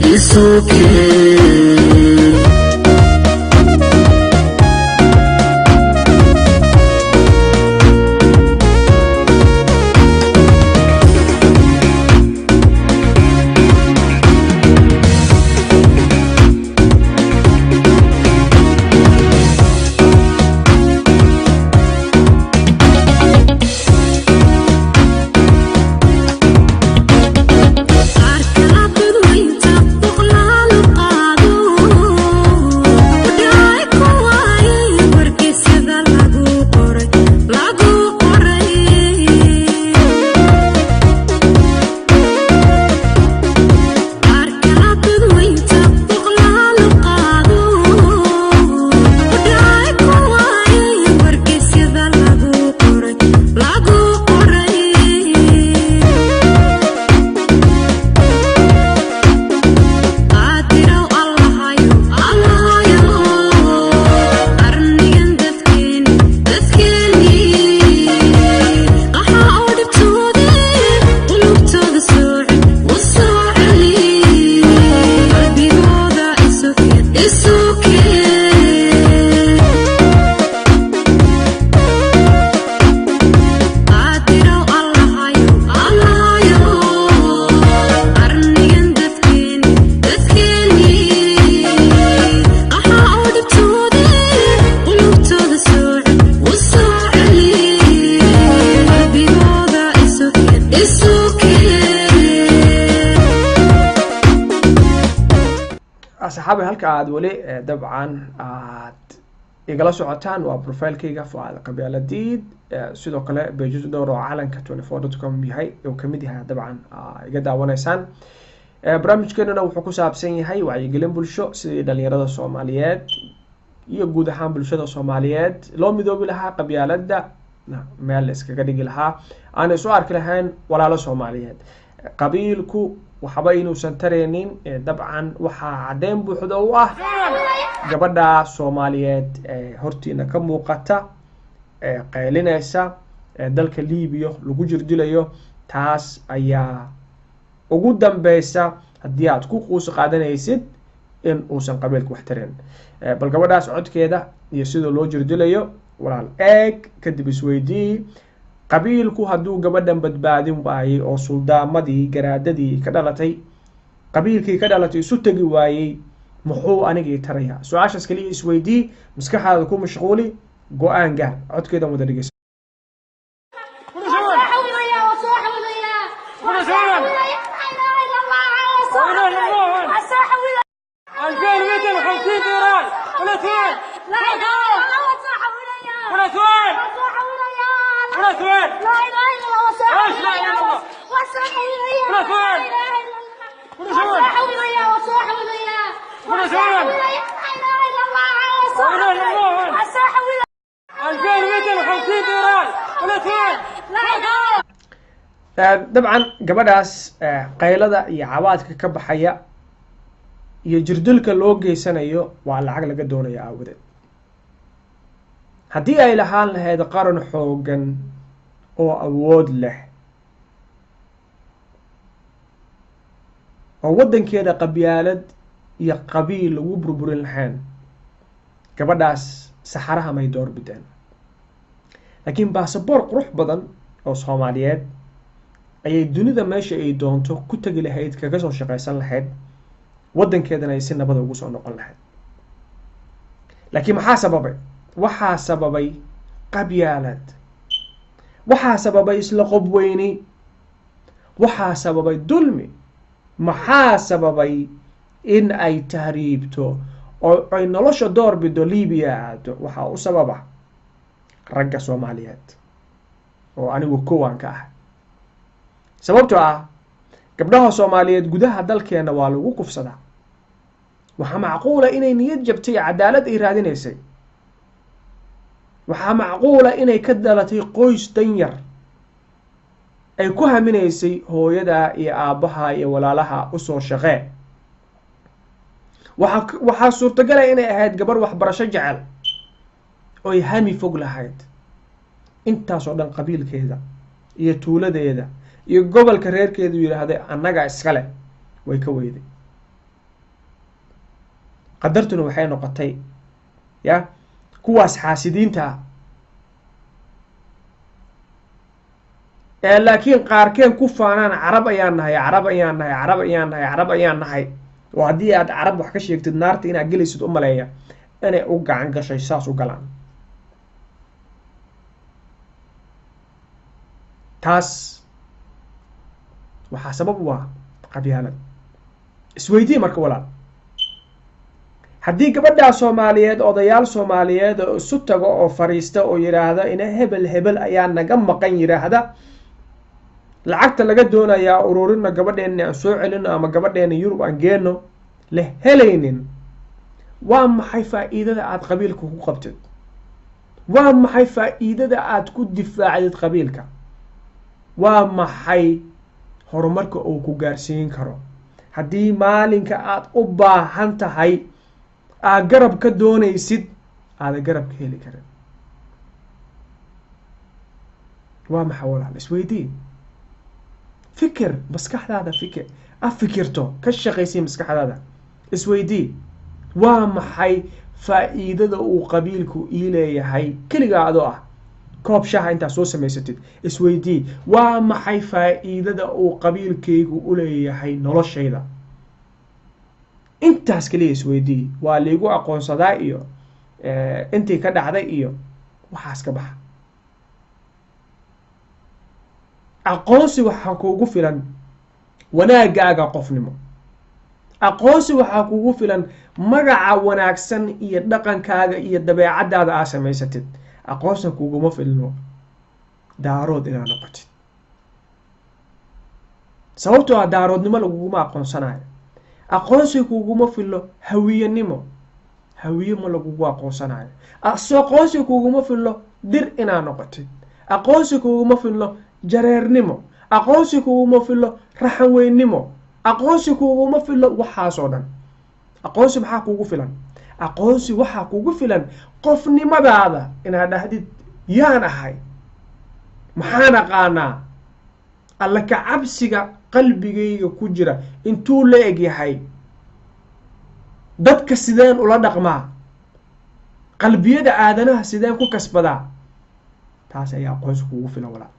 Speaker 2: asxaabi halka aad wali dabcan aad igala socotaan waa profilekayga Fuad Qabyaaladiid sidoo kale pages dhowr oo calanka 24.com yahay oo kamid yahay dabcan iga daawanaysaan barnaamijkeena wuxuu ku saabsan yahay wacyigelin bulsho sidii dhalinyarada Soomaaliyeed iyo guud ahaan bulshada Soomaaliyeed loo midoobi lahaa qabyaalada meel iskaga dhigi lahaa aan soo arki lahayn walaalo Soomaaliyeed qabiilku waxba inuusan tareenin dabcan waxa cadeen buuxda u ah gabadha Soomaaliyeed hortiina ka muuqata qaylinaysa dalka Liibiya lagu jirdilayo taas ayaa ugu dambaysa haddii aad ku quus qaadanaysid in uusan qabiilku wax tareen bal gabadhaas codkeeda iyo sida loo jirdilayo walaal eeg kadib isweydii qabiilku hadduu gabadhan badbaadin waayay oo suldaamadii garaadadii ka dhalatay qabiilkii ka dhalatay isu tagi waayay muxuu anigii taraya su'aashaas kaliya isweydii maskaxaada ku mashquuli go'aan gaar codkeedan wada dhigaysa dabcan gabadhaas qaylada iyo cawaadka ka baxaya iyo jirdilka loo geysanayo waa lacag laga doonayo awgeed haddii ay lahaan lahayd qaran xoogan oo awood leh oo wadankeeda qabyaalad iyo qabiil lagu burburin lahayn gabadhaas saxaraha may door bideen laakiin baasaboor qurux badan oo Soomaaliyeed ayay dunida meesha ay doonto ku tagi lahayd kaga soo shaqaysan lahayd wadankeedana ay si nabad ugu soo noqon lahayd laakiin maxaa sababay waxaa sababay qabyaalad waxaa sababay isla qobweyni waxaa sababay dulmi maxaa sababay in ay tahriibto oo ay nolosha door bido Liibiya aado waxaa u sababa ragga Soomaaliyeed oo anigu kuwan ka ah sababtoo ah gabdhaha Soomaaliyeed gudaha dalkeena waa lagu kufsadaa waxaa macquula inay niyad jabtay cadaalad ay raadinaysay waxaa macquula inay ka dhalatay qoys danyar ay ku haminaysay hooyada iyo aabaha iyo walaalaha u soo shaqee waxaa suurtagal ah inay ahayd gabar waxbarasho jecel oo ay hami fog lahayd intaas oo dhan qabiilkeeda iyo tuuladeeda iyo gobolka reerkeedu yiraahday annaga iskale way ka weyday qadartuna waxay noqotay kuwaas xaasidiinta laakiin qaarkeen ku faanaan carab ayaan nahay oo haddii aad carab wax ka sheegtid naarta inaad gelaysid u maleeya inay u gacan gashay saas u galaan taas waxaa sabab u ah qabyaalad isweydii marka walaal haddii gabadhaa Soomaaliyeed odayaal Soomaaliyeed oo isu tago oo fariista oo yiraahda ina hebel ayaa naga maqan yiraahda lacagta laga doonayaa ururina gabadheena aan soo celino ama gabadheena Yurub aan geeno la helaynin waa maxay faa'iidada aad qabiilka ku qabtid waa maxay faa'iidada aad ku difaacid qabiilka waa maxay horumarka uu ku gaarsiin karo haddii maalinka aad u baahan tahay aad garab ka doonaysid aad garab ka heli karin waa maxay walaal isweydii fikir maskaxdaada fikirto ka shaqaysii maskaxdaada isweydii waa maxay faa'iidada uu qabiilku ii leeyahay kaliya adoo ah koob shaah inta soo samaysatid isweydii waa maxay faa'iidada uu qabiilkaygu u leeyahay noloshayda intaas kaliya isweydii waa liigu aqoonsadaa iyo intii ka dhacday iyo waxaas ka baxa aqoonsi waxaa kuugu filan wanaagaaga qofnimo aqoonsi waxaa kuugu filan magaca wanaagsan iyo dhaqankaaga iyo dabeecadaada aad samaysatid aqoonsi kuuguma filno daarood inaad noqotid sababtoo ah daaroodnimo laguguma aqoonsanayo aqoonsi kuuguma filno hawiyanimo hawiye ma lagugu aqoonsanayo aqoonsi kuuguma filno dir inaad noqotid aqoonsi kuuguma filno jareernimo aqoonsi kuuguma filno raxanweynimo aqoonsi kuuguma filno waxaasoo dhan aqoonsi maxaa kuugu filan aqoonsi waxaa kuugu filan qofnimadaada inaad dhahdid yaan ahay maxaan aqaanaa alla ka cabsiga qalbigayga ku jira intuu la eg yahay dadka sideen ula dhaqmaa qalbiyada aadanaha sideen ku kasbadaa taas ayaa aqoonsi kuugu filan walaa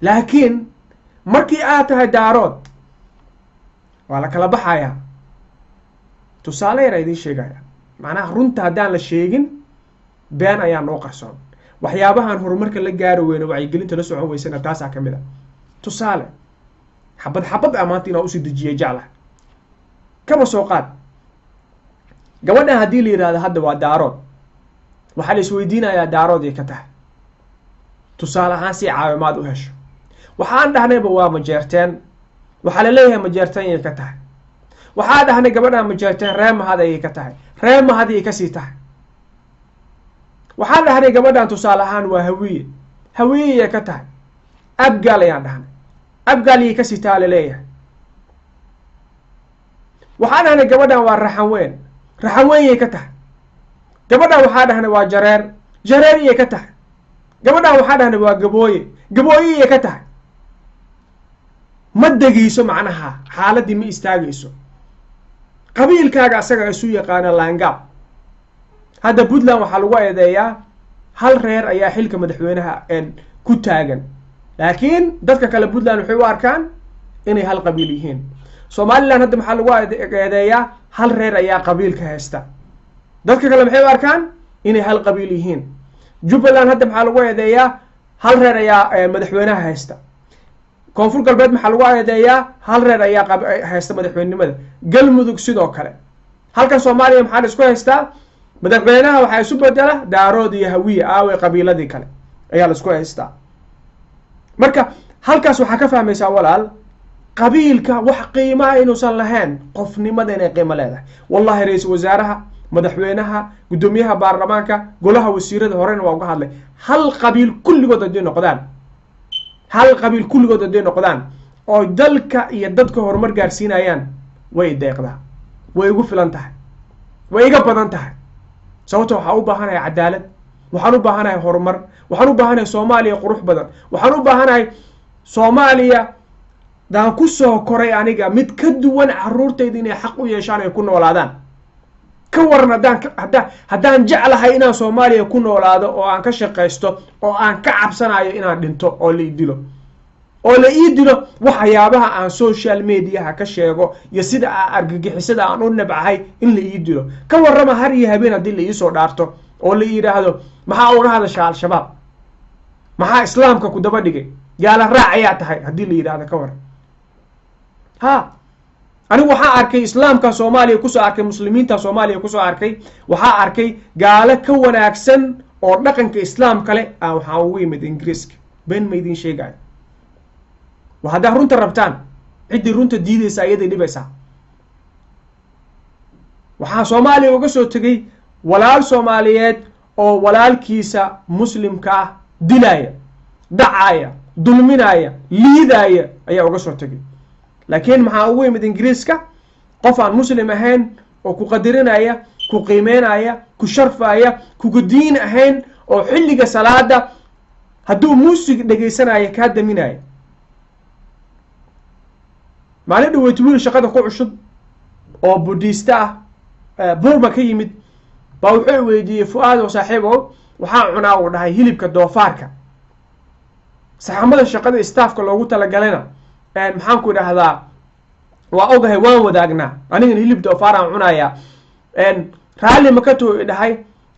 Speaker 2: laakiin markii aad tahay daarood waa la kala baxayaa tusaale yar idiin sheegaya macnaha runta haddaan la sheegin been ayaa noo qarsoon waxyaabahan horumarka la gaari weyno wacyigelinta la socon weysana taasaa ka mid a tusaale xabad maanta inaa usii dejiyay jecla kaba soo qaad gabadhan haddii la yidhaahdo hadda waa daarood waxaa la isweydiinayaa daarood ay ka tahay tusaale ahaan si caawimaad u hesho waxaan dhahnayba waa majeerteen waxaa la leeyahay majeerteen ayay ka tahay waxaa dhahnay gabadhan majeerteen ree mahad ayay ka tahay ree mahad ayay kasii tahay waxaan dhahnay gabadhan tusaale ahaan waa hawiye ayay ka tahay abgaal ayaan dhahnay abgaal ayay kasii taha la leeyahay waxaan dhahnay gabadhan waa raxanweyn ayay ka tahay gabadhan waxaa dhahnay waa jareer ayay ka tahay gabadhan waxaa dhahnay waa gabooye ayay ka tahay ma degayso macnaha xaaladii ma istaagayso qabiilkaaga asaga isu yaqaana laangaab hadda puntland waxaa lagu eedeeyaa hal reer ayaa xilka madaxweynaha ku taagan laakiin dadka kale puntland waxay u arkaan inay hal qabiil yihiin somaliland hadda maxaa lagu eedeeyaa hal reer ayaa qabiilka haysta dadka kale maxay u arkaan inay hal qabiil yihiin jubbaland hadda maxaa lagu eedeeyaa hal reer ayaa madaxweynaha haysta koonfur galbeed maxaa lagu eedeeyaa hal reer ayaa haysta madaxweynenimada galmudug sidoo kale halkan soomaaliya maxaa la isku haystaa madaxweynaha waxaa isu bedela daarood iyo hawiye aawe qabiiladii kale ayaa la isku haystaa marka halkaas waxaa ka fahmaysaa walaal qabiilka wax qiimaha inuusan lahayn qofnimada inay qiimo leedahay wallahi ra-iisul wasaaraha madaxweynaha guddoomiyaha baarlamaanka golaha wasiirada horena waa uga hadlay hal qabiil kulligood hadday noqdaan oo dalka iyo dadka horumar gaarsiinayaan way deeqdaa way igu filan tahay way iga badan tahay sababto waxaan u baahanahay cadaalad waxaan u baahanahay horumar waxaan u baahanahay soomaaliya qurux badan waxaan u baahanahay soomaaliya daan ku soo koray aniga mid ka duwan caruurtayda inay xaq u yeeshaan ay ku noolaadaan ka waran haddaan jeclahay inaan soomaaliya ku noolaado oo aan ka shaqaysto oo aan ka cabsanayo inaan dhinto oo la ii dilo waxyaabaha aan social mediaha ka sheego iyo sida argagixisada aan u nabcahay in la ii dilo ka warrama har iyo habeen haddii la iisoo dhaarto oo la yidhaahdo maxaa uga hadasha al-shabaab maxaa islaamka ku daba dhigay yaala raac ayaa tahay haddii la yidhaahdo ka waran anigu waxaa arkay islaamka soomaaliya kusoo arkay muslimiinta soomaaliya kusoo arkay waxaa arkay gaalo ka wanaagsan oo dhaqanka islaamka leh waxaa ugu yimid ingiriiska been ma idiin sheegayo wa haddaa runta rabtaan ciddii runta diidaysa ayaday dhibaysaa waxaa soomaaliya uga soo tegay walaal soomaaliyeed oo walaalkiisa muslimka ah dilaya dhacaya dulminaya liidaya ayaa uga soo tegay laakiin maxaa ugu yimid ingiriiska qof aan muslim ahayn oo ku qadarinaya ku qiimeynaya ku sharfaya kugu diin ahayn oo xilliga salaada hadduu muusig dhegaysanaya kaa daminaya maalin dhaweyd wiil shaqada ku cusub oo budhiista ah burma ka yimid baa wuxuu weydiiyey fu-aad oo saaxiibow waxaa cunaa uu dhahay hilibka doofaarka saxamada shaqada staafka loogu talagalana maxaan ku idhaahdaa waa ogahay waan wadaagnaa anigana hilib doofaar aan cunayaa raalli makatuu idhahay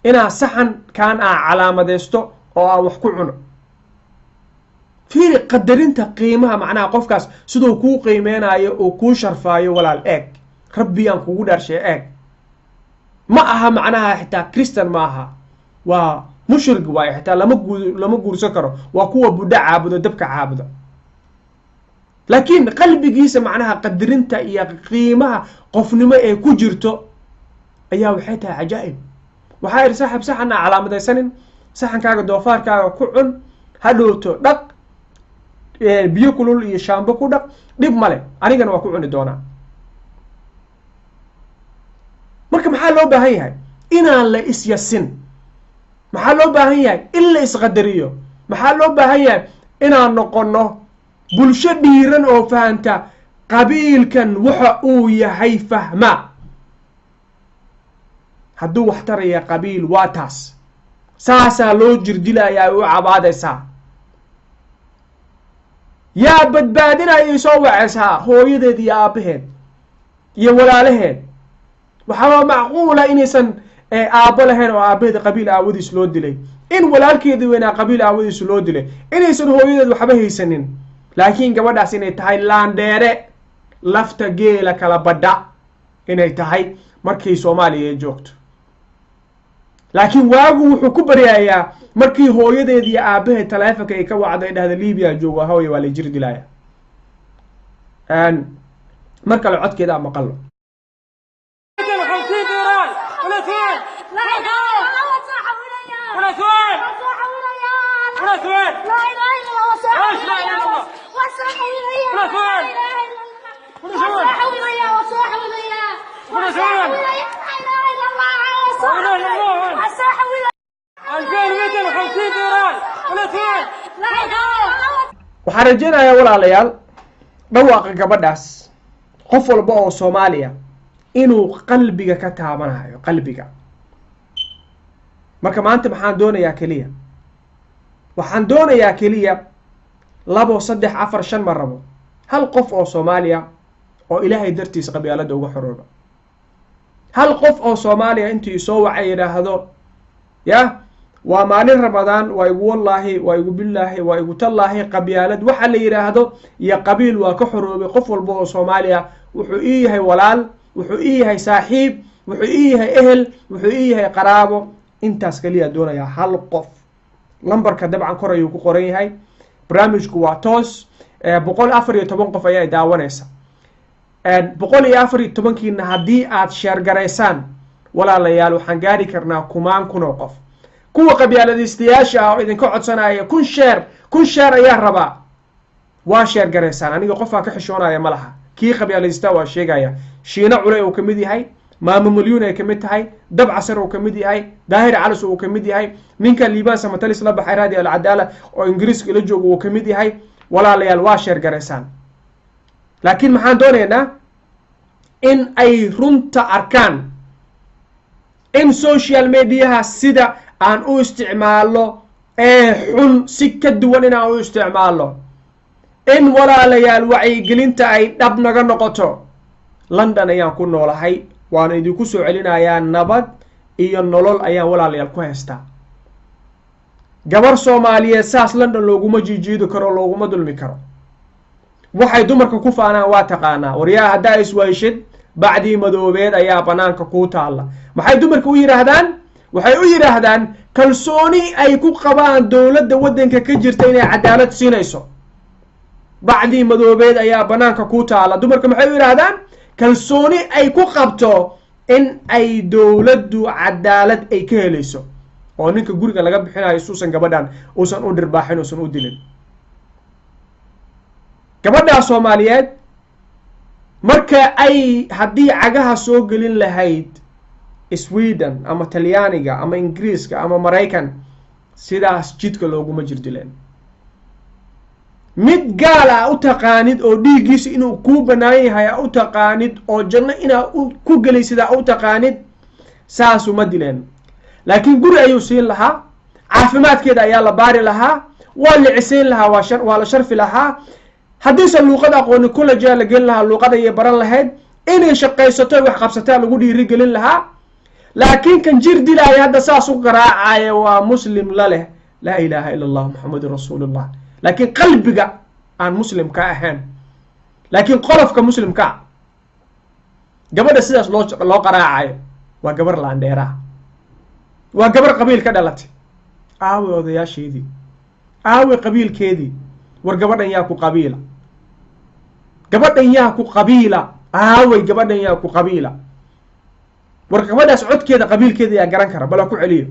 Speaker 2: inaa saxan kaan aan calaamadaysto oo aan wax ku cuno fiiri qadarinta qiimaha macnaha qofkaas siduu kuu qiimeynayo oo kuu sharfaayo walaal eeg rabbiyaan kugu dhaarshay eeg ma aha macnaha xitaa christian ma aha waa mushrig waayo xitaa lama guursan karo waa kuwa buddha caabudo dabka caabuda laakiin qalbigiisa macnaha qadarinta iyo qiimaha qofnimo ee ku jirto ayaa waxay tahay cajaa'ib waxaa idhi saaxib saxan aan calaamadaysanin saxankaaga doofaarkaaga ku cun ha dhowto dhaq biyo kulul iyo shaambo ku dhaq dhib male anigana waa ku cuni doonaa marka maxaa loo baahan yahay inaan la isyasin maxaa loo baahan yahay in la isqadariyo maxaa loo baahan yahay inaan noqono bulsho dhiiran oo fahanta qabiilkan waxa uu yahay fahma hadduu wax taraya qabiil waa taas saasaa loo jirdilayaa u cabaadaysaa yaa badbaadinayay soo wacaysaa hooyadeed iyo aabbaheed iyo walaalaheed waxaaba macquula inaysan aabbo lahayn oo aabbaheed qabiil aawadiis loo dilay in walaalkeedii weynaa qabiil aawadiis loo dilay inaysan hooyadeed waxba haysanin laakiin gabadhaas inay tahay laandheere lafta geela kala badha inay tahay markay soomaaliya joogto laakiin waagu wuxuu ku baryayaa markii hooyadeed iyo aabbaheed taleefonka ay ka wacday dhahda libiya joogo hooya waa la jir dilaya mar kale codkeeda ama maqallo waxaan rajaynayaa walaalayaal dhawaaqa gabadhaas qof walba oo soomaaliya inuu qalbiga ka taabanayo qalbiga marka maanta maxaan doonayaa keliya waxaan doonayaa keliya 2 3 4 5 ma rabo hal qof oo Soomaaliya oo ilaahay dartiis qabyaalada uga xorooba hal qof oo Soomaaliya intii soo wacay yiraahdo ya waa maalin Ramadaan waa igu wallahi waa igu billahi waa igu tallahi qabyaalad waxa la yiraahdo iyo qabiil waa ka xoroobay qof walba oo Soomaaliya wuxuu ii yahay walaal wuxuu ii yahay saaxiib wuxuu ii yahay ehel wuxuu ii yahay qaraabo intaas kaliya doonaya hal qof lambarka dabcan kor ayuu ku qoran yahay barnaamijku waa toos 114 qof ayaa daawanaysa 114 kiina haddii aad share garaysaan walaalayaal waxaan gaari karnaa kumaan kun oo qof kuwa qabyaaladiistayaasha ah oo idinka codsanaya kun share ayaa rabaa waa share garaysaan aniga qofaa ka xishoonaya ma laha kii qabyaaladiista waa sheegaya shiina culay uu kamid yahay maamo milyuun ay kamid tahay dab casar uu kamid yahay daahir calis uu kamid yahay ninka liibaan samatalis la baxay raadi al-cadaala oo ingiriiska la joogo uu kamid yahay walaalayaal waa share garaysaan laakiin maxaan doonaynaa in ay runta arkaan in social mediaha sida aan u isticmaalo xun si ka duwan in aan u isticmaalo in walaalayaal wacyigelinta ay dhab naga noqoto London ayaan ku noolahay waan idinku soo celinayaa nabad iyo nolol ayaan walaalayaal ku haystaa gabar Soomaaliyeed saas London looguma jiijiido karo looguma dulmi karo waxay dumarka ku faanaan waa taqaanaa wariyaha hadda iswaayshid bacdii madoobeed ayaa banaanka ku taala maxay dumarka u yiraahdaan waxay u yiraahdaan kalsooni ay ku qabaan dawladda wadanka ka jirta inay cadaalad siinayso bacdii madoobeed ayaa banaanka ku taala dumarka maxay u yiraahdaan kalsooni ay ku qabto in ay dawladdu cadaalad ay ka helayso oo ninka guriga laga bixinayo suusan gabadhan uusan u dhirbaaxin uusan u dilin gabadha Soomaaliyeed marka ay haddii cagaha soo gelin lahayd Sweden ama Talyaaniga ama Ingiriiska ama Mareykan sidaas jidka looguma jirdileen mid gaal ah u taqaanid oo dhiigiisa inuu ku banaan yahay u taqaanid oo janno inaa ku galaysid u taqaanid saas uma dileen laakiin guri ayuu siin lahaa caafimaadkeeda ayaa la baari lahaa waa la ciseyn lahaa waa la sharfi lahaa haddiise luuqad aqooni college la gelin lahaa luuqad ayay baran lahayd inay shaqaysato wax qabsataa lagu dhiiri gelin lahaa laakiin kan jir dilaya hadda saas u garaacaya waa muslim la leh laa ilaaha ila allah muhammadur rasuulullah laakiin qalbiga aan muslim ka ahayn laakiin qolofka muslimka gabadha sidaas loo qaraacayo waa gabar laandheera waa gabar qabiil ka dhalatay aawe odayaasheedii aawe qabiilkeedii war gabadhan yaa ku qabiila gabadhan yaa ku qabiila aawe gabadhan yaa ku qabiila war gabadhaas codkeeda qabiilkeeda yaa garan kara bal ku celiyo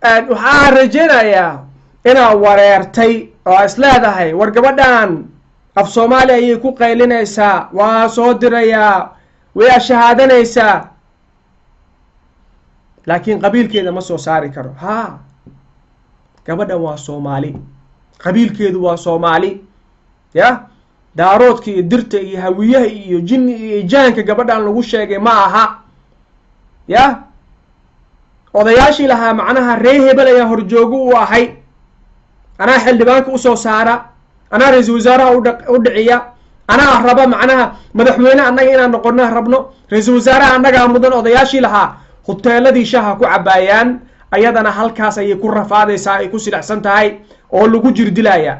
Speaker 2: waxaan rajaynayaa inaad wareertay oo isleedahay war gabadhan af Soomaali ayay ku qaylinaysaa waa soo dirayaa way shahaadanaysaa laakiin qabiilkeeda ma soo saari karo gabadhan waa Soomaali qabiilkeedu waa Soomaali ya daaroodka iyo dirta iyo hawiyaha iyo jinni iyo jaanka gabadhan lagu sheegay ma aha ya odayaashii lahaa macnaha ree hebel ayaa horjoogo u ahay anaa xildhibaanka u soo saara anaa ra'iisul wasaaraha u dhiciya anaa raba macnaha madaxweyne annaga inaan noqono rabno ra'iisul wasaaraha annaga mudan odayaashii lahaa hoteeladii shaha ku cabaayaan ayadana halkaas ayay ku rafaadaysaa ay ku silacsan tahay oo lagu jirdilaya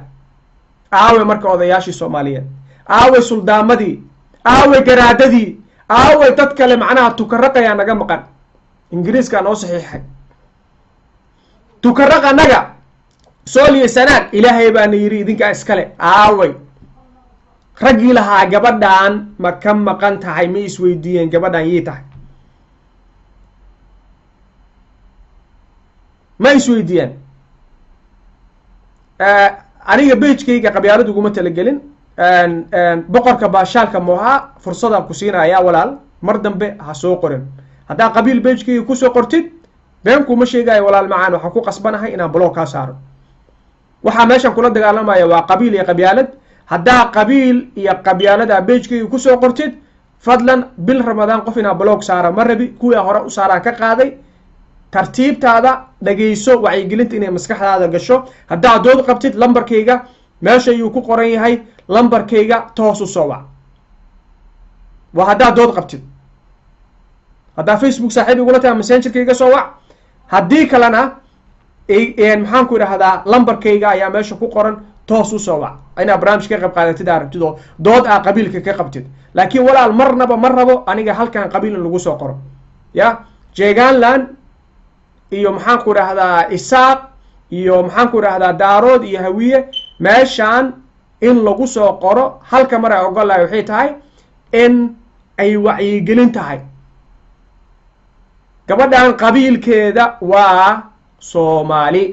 Speaker 2: aawe marka odayaashii Soomaaliyeed aawe suldaamadii aawe garaadadii aawe dad kale macnaha tukaraqaya naga maqan ingiriiska noo saxiixay tukaraqa naga sooliye sanad ilaahay baa yiri idinka iskale aaway raggii lahaa gabadhan ma ka maqan tahay ma isweydiiyeen gabadhan yii tahay ma isweydiiyeen aniga bejkayga qabyaalad uguma talagelin boqorka baashaalka moha fursada ku siinaya walaal mar dambe ha soo qorin haddaa qabiil bejkayga kusoo qortid been kuma sheegayo walaal macaan waxaan ku qasbanahay inaan blog kaa saaro waxaa meeshan kula dagaalamaya waa qabiil iyo qabyaalad haddaa qabiil iyo qabyaalada bejkayga kusoo qortid fadlan bil ramadaan qof inaa blog saara ma rabi kuwii hore u saaraan ka qaaday tartiibtaada dhagayso wacyigelinta inay maskaxdaada gasho haddaa dood qabtid lambarkayga meesha ayuu ku qoran yahay lambarkayga toos u soo wac waa haddaa dood qabtid haddaa facebook saaxiib igula tahay messengerkayga soo wac haddii kalena maxaan ku idhahdaa lambarkayga ayaa meesha ku qoran toos u soo wac inaa barnaamij ka qayb qaadatid aragtid oo dood aa qabiilka ka qabtid laakiin walaal marnaba ma rabo aniga halkan qabiil in lagu soo qoro ya jeegaanland iyo maxaan ku idhahdaa isaaq iyo maxaan ku idhahdaa daarood iyo hawiye meeshaan in lagu soo qoro halka mar ay ogolahay waxay tahay in ay wacyigelin tahay gabadhan qabiilkeeda waa soomaali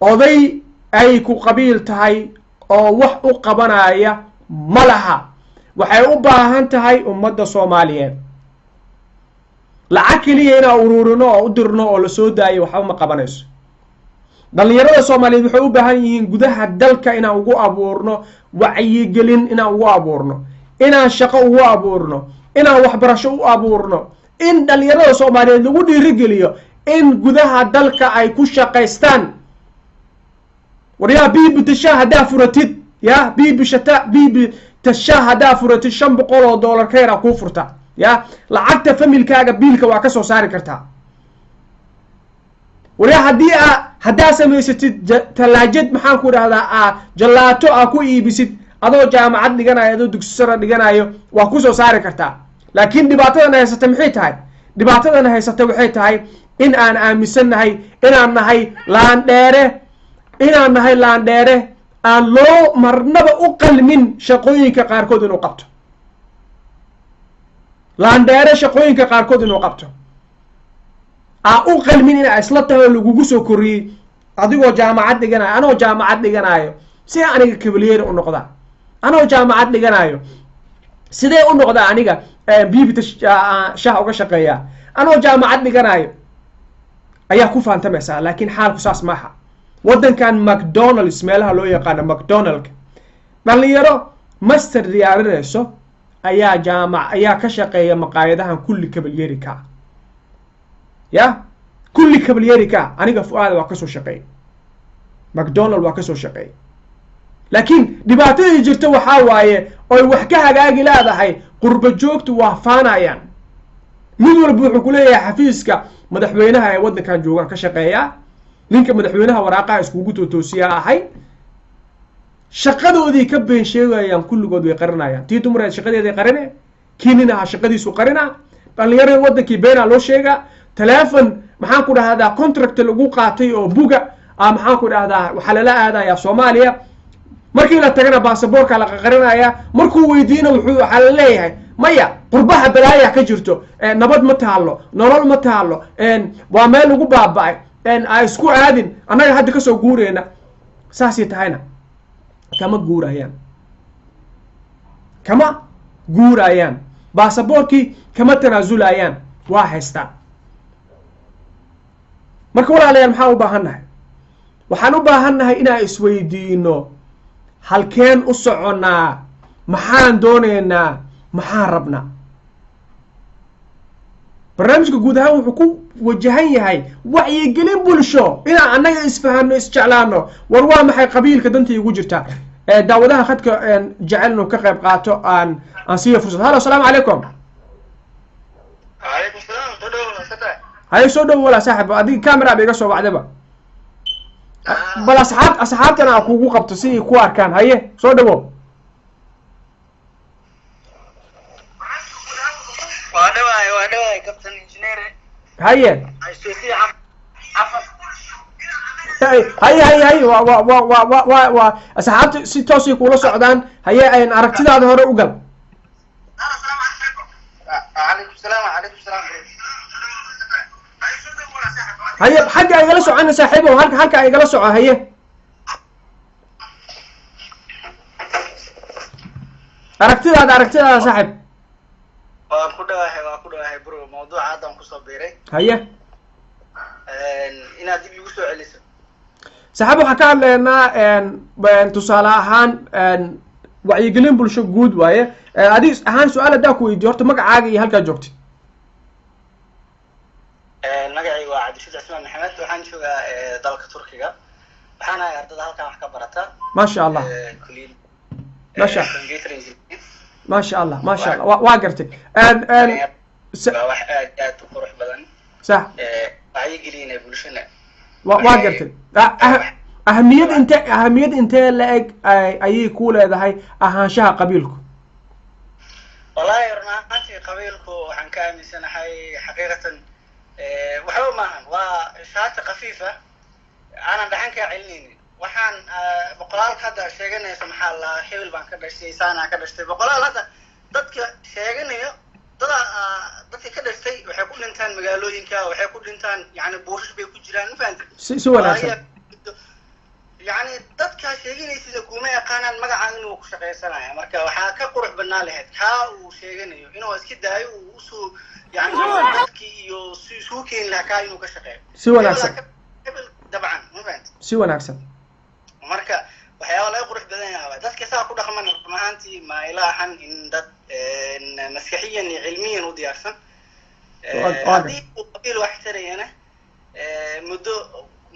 Speaker 2: oday ay ku qabiil tahay oo wax u qabanaya ma laha waxay u baahan tahay ummadda soomaaliyeed lacag keliya inaan ururino oo u dirno oo la soo daayo waxba ma qabanayso dhalinyarada soomaaliyeed waxay u baahan yihiin gudaha dalka inaan ugu abuurno wacyigelin inaan ugu abuurno inaan shaqo ugu abuurno inaan waxbarasho u abuurno in dhalinyarada soomaaliyeed lagu dhiirigeliyo in gudaha dalka ay ku shaqaystaan war yaa biibi tashaa haddaa furatid ya biibi tashaa haddaa furatid $500 ka yaraa kuu furta ya lacagta familkaaga biilka waa ka soo saari kartaa war yaa haddaa samaysatid talaajad maxaan ku idhahdaa jalaato ku iibisid adoo jaamacad dhiganayo adoo dugsi sare dhiganayo waa ku soo saari kartaa laakiin dhibaatadan haysata maxay tahay dhibaatadan haysata waxay tahay in aan aaminsannahay inaan nahay laandheere aan loo marnaba u qalmin shaqooyinka qaarkood inuu qabto laandheere shaqooyinka qaarkood inuu qabto aan u qalmin inaa isla tahay oo lagugu soo koriyey adigoo jaamacad dhiganayo anoo jaamacad dhiganayo si aniga kabalyeeri u noqdaa anoo jaamacad dhiganayo sidee u noqdaa aniga biibita shah uga shaqeeyaa anoo jaamacad dhiganayo ayaa ku faantamaysaa laakiin xaalku saas maaha waddankan macdonalds meelaha loo yaqaano macdonaldka dhalinyaro master diyaarinayso ayaa ka shaqeeya maqaayadahan kulli kabalyeerika ya kulli kabalyeerika aniga fuaada waa kasoo shaqeey macdonald waa kasoo shaqeey laakiin dhibaatadii jirta waxaa waaye oy wax ka hagaagi leedahay qurba joogtu waa faanayaan mid walba wuxuu ku leeyahay xafiiska madaxweynaha ee waddankan joogaan ka shaqeeyaa ninka madaxweynaha waraaqaha iskugu tootoosiyaa ahay shaqadoodii ka been sheegayaan kulligood way qarinayaan tii dumareed shaqadeeday qarine kii nin ahaa shaqadiisu qarina dhalinyarada waddankii beenaa loo sheegaa telefon maxaan ku dhahdaa contract lagu qaatay oo buga maxaan ku dhahdaa waxaa lala aadayaa soomaaliya markii la tagana baasaboorka la qaqarinaya markuu weydiina waxaa la leeyahay maya qurbaha balaaya ka jirto nabad ma taalo nolol ma taalo waa meel lagu baaba'ay a isku aadin annaga hadda kasoo guureyna saasay tahayna kama guurayaan baasaboorkii kama tanaazulayaan waa haystaan marka walaalayaal maxaan u baahannahay waxaan u baahannahay inaan isweydiino halkeen u soconnaa maxaan doonaynaa maxaan rabnaa barnaamijka guud ahaan wuxuu ku wajahan yahay wacyigelin bulsho inaan annaga isfahanno isjeclaano war waa maxay qabiilka danta igu jirta daawadaha khadka jecel inuu ka qayb qaato aan siiyo fursad halo asalaamu calaykum haye soo dhowo walaa saaxib adiga camera ba iga soo wacdaba bal asxaabtana a kugu qabto si ay ku arkaan haye soo dhowo haye هي و أصحابتي ستوسي كولا سعودان هي أين أركتي هذا هو أوجل
Speaker 5: عليكم السلام عليكم السلام
Speaker 2: هي حاجة يجلسوا عنا صاحبه وهلك حاجة يجلسوا هي أركتي هذا صاحب
Speaker 5: وكده برو موضوع هذا مكسر بيري
Speaker 2: هي
Speaker 5: إن هذه بيوسو عليسه
Speaker 2: صاحبه حكى لنا أن تصالحان أن وعيقلين بلشوا جود وياه هذه أهم سؤال ده كوي جورت مق عاجي هلك جوكتي
Speaker 5: magacay waa Cabdishiid Cismaan Maxamed waxaan joogaa dalka Turkiga waxaan ahay ardayda halkan wax ka barata
Speaker 2: ما شاء الله
Speaker 5: kulliyad
Speaker 2: ما شاء الله ما شاء الله واقرتي ان
Speaker 5: wax aad u qurux badan
Speaker 2: صح
Speaker 5: wacyigelina bulshada
Speaker 2: واقرتي أهمية أنت لك أي كولة هاي أهانشها قبيلكم
Speaker 5: والله رناقتي قبيلكم وحن كامل سنة هاي حقيقة وحو maahan waa shaati khafiifa ana dhaxan ka cilnini waxaan boqolaalka hadda sheeganayso maxaa la hebel baan ka dhashay saana ka dhashay boqolaal hadda dadka sheeganayo dadka ka dhashay waxay ku dhintaan magaalooyinka waxay ku dhintaan yani buurshish bay ku jiraan faanta
Speaker 2: si wanaagsan
Speaker 5: yani dadka sheeganaysa kuma yaqaanaan magacaan inuu ku shaqeysanayo marka waxa ka qurux banaan lahayd ka uu sheeganayo inuu iska daayo uu soo يعني dadkii iyo suuqeen la ka inuu ka shaqeeyo
Speaker 2: si wanaagsan
Speaker 5: dabcan ma fahanti
Speaker 2: si wanaagsan
Speaker 5: marka waxyaabo la qurux badan yahay dadka saa ku dhaqman maantii ma ilaahan in dad maskaxiyan iyo cilmiyan u diyaarsan hadii uu qabiil wax tarayana muddo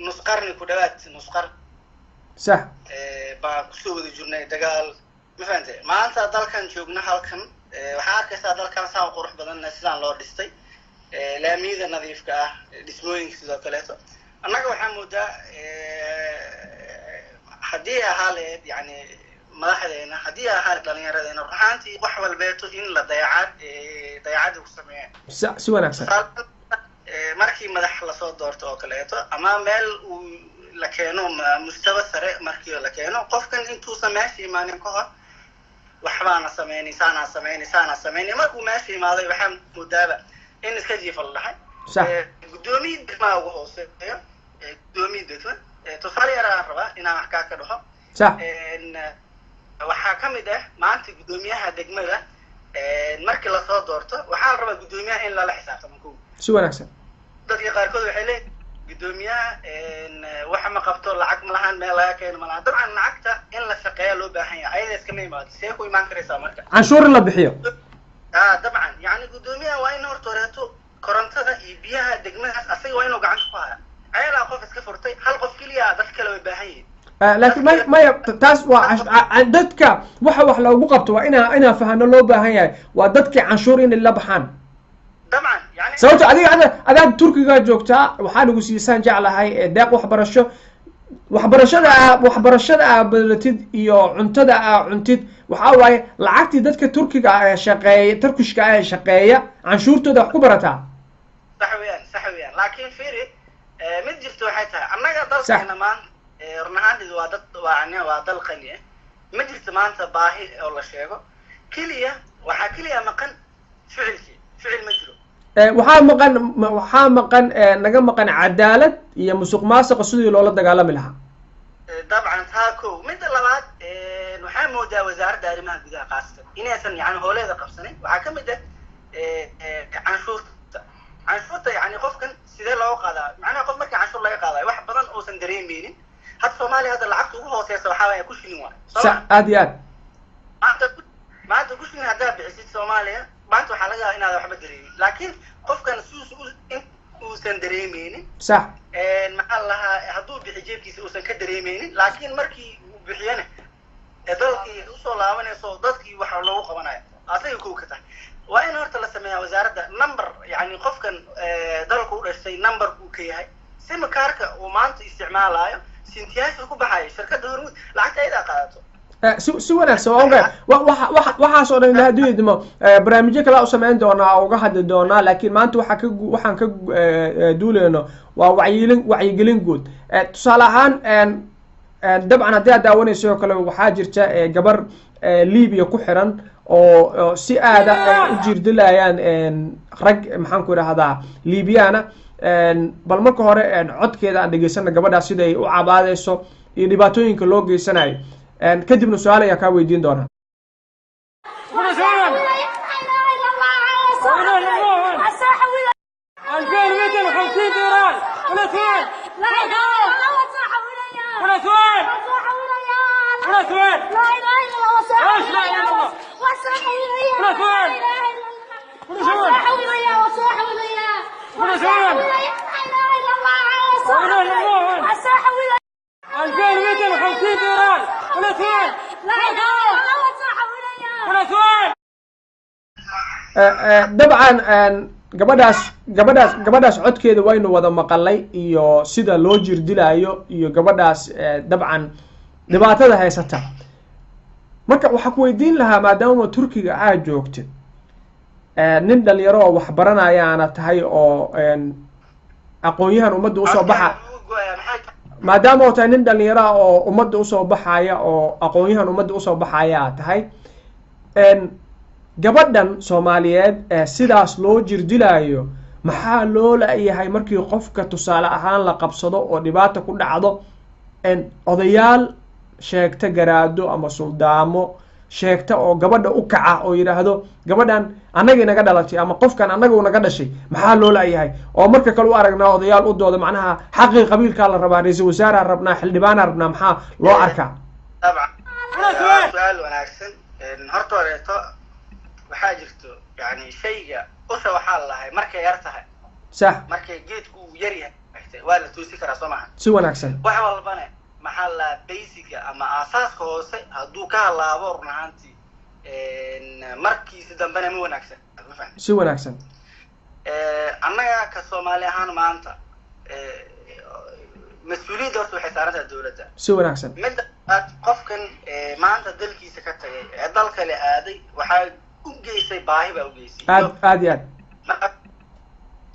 Speaker 5: nus qarni ku dhawaad nus qarn
Speaker 2: sax
Speaker 5: baa ku soo wada jirnay dagaal ma fahanti maanta dalkan joogna halkan waxaa arkaysaa dalkan saa qurux badan sidaan loo dhistay laamiyada nadiifka ah dhismooyinka sidoo kaleeto annaga waxaa moodaa haddii ahaaleed yani madaxdeena haddii ahaaleed dhalinyaradeenna ruxaantii wax walbeeto in la dayacad ku sameeyaan
Speaker 2: si wanaagsan
Speaker 5: markii madax lasoo doorto oo kaleeto ama meel uu la keeno mustawa sare markii la keeno qofkan intuusan meesha imaanin ka hor waxbaana sameynay markuu meesha imaaday waxaan moodaaba in iska jiifal lahay gudoomiye degmaa ugu hooseeyo gudoomiye degma tusaale yar aan rabaa inaan wax ka dhaho waxaa ka mid ah maanta gudoomiyaha degmada markii la soo doorto waxaa la rabaa gudoomiyaha in lala xisaabtamo kow
Speaker 2: si wanaagsan
Speaker 5: dadka qaarkood waxay leeyihiin gudoomiyaha waxa ma qabto lacag ma lahan meel laga keeno ma lahan dabcan lacagta in la shaqeeyo loo baahan yahay ayada iska imaado see ku imaan karaysaa marka
Speaker 2: canshuur la bixiyo
Speaker 5: dabcan yani gudoomiyaha waa in horta horeeto korontada iyo biyaha degmadaas asaga waa inuu gacanta ku haya ayada qof iska furtay hal qof kaliya dad kale way baahan yihiin
Speaker 2: laakiin ma taas waa dadka waxa wax loogu qabto waa inaa fahano loo baahan yahay waa dadkii canshuur inay la baxaan
Speaker 5: dabcan yani
Speaker 2: sababta adiga turkiga joogtaa waxaa lagu siisaan jeclahay deeq waxbarashada badatid iyo cuntada cuntid waxaa waaye lacagtii dadka turkiga shaqeeya turkishka shaqeeya canshuurtooda wax ku barataa
Speaker 5: sax weeyaan laakiin fiiri mid jirto waxay tahay annaga dalkeena maanta run ahaanteedu waa dal qani ah ma jirto maanta baahi oo la sheego waxaa keliya maqan ficil ma jiro
Speaker 2: waxaa maqan naga maqan cadaalad iyo musuq maasuqa sidii loola dagaalami lahaa
Speaker 5: dabcan taa kow midda labaad waxaa moodaa wasaaradda arrimaha gudaha qaasatan inaysan yani hooleeda qabsanin waxaa ka mid ah canshuurta yani qofkan sidee looga qaadaa macnaha qof markii canshuur laga qaadayo wax badan uusan dareemeynin hadda soomaaliya hadda lacagta ugu hooseysa waxaa waaya ku shilin waay
Speaker 2: aad iyo aad
Speaker 5: maanta ku shilin haddaad bixisid soomaaliya maanta waxaa laga yaabaa inaad waxba dareemin laakiin qofkan uusan dareemeynin
Speaker 2: sax
Speaker 5: maxaa lahaa hadduu bixi jeebkiisa uusan ka dareemeynin laakiin markii uu bixiyana dalkii usoo laabanayso dadkii waxa loogu qabanayo asaga kow ka tahay waa in horta la sameeyaa wasaaradda number yani qofkan dalku u dhashay numberku ka yahay simikaarka uu maanta isticmaalayo sintiyaasha ku baxayo shirkadda hormuud lacagta ayadaa qaadato
Speaker 2: si wanaagsan waxaas oo dhan hadduu idmo barnaamijyo kale u samayn doonaa oo uga hadli doonaa laakiin maanta waxaan ka duuleyno waa wacyigelin guud tusaale ahaan dabcan haddii aad daawanayso oo kale waxaa jirta gabar libiya ku xiran oo si aada u jiirdilayaan rag maxaan ku idhahdaa libyana bal marka hore codkeeda aan dhegeysana gabadhaas sida ay u cabaadayso iyo dhibaatooyinka loo geysanayo kadibna su-aal ayaa kaa weydiin doonaa dabcan gabadhaas codkeeda waynu wada maqalay iyo sida loo jirdilaayo iyo gabadhaas dabcan dhibaatada haysata marka waxaa ku weydiin lahaa maadaama turkiga aad joogtid nin dhalinyaro oo wax baranayaana tahay oo aqoon-yahan ummadda usoo baxa maadaama oo tahay nin dhalinyaro oo ummadda usoo baxaya oo aqoon-yahan ummadda usoo baxaya tahay gabadhan soomaaliyeed sidaas loo jirdilaayo maxaa loo la-yahay markii qofka tusaale ahaan la qabsado oo dhibaata ku dhacdo odayaal sheegta garaado ama suldaamo sheegta oo gabadha u kaca oo yidhaahdo gabadhan annagii naga dhalatay ama qofkan annagu naga dhashay maxaa loo la-yahay oo marka kale u aragnaa odayaal u dooda macnaha xaqii qabiilkaa la rabaa ra-iisul wasaaraa rabnaa xildhibaanaa rabnaa maxaa loo arkaa
Speaker 5: su-aal wanaagsan horta horeeto waxaa jirto yani shayga usha waxaa lahay markay yar tahay
Speaker 2: sax
Speaker 5: markay geedku uu yar yahay waa la toosi karaa soo maha
Speaker 2: si wanaagsan
Speaker 5: wax walbane maxaa la basica ama aasaaska hoose hadduu ka halaabo run ahaantii markiisi dambena ma wanaagsan
Speaker 2: si wanaagsan
Speaker 5: annaga ka soomaali ahaan maanta mas-uuliyadda horta waxay saaran tahay dowladda
Speaker 2: si wanaagsan
Speaker 5: midda aad qofkan maanta dalkiisa ka tagay ee dal kale aaday waxaa u geysay baahi baa u geysay
Speaker 2: aad iyo aad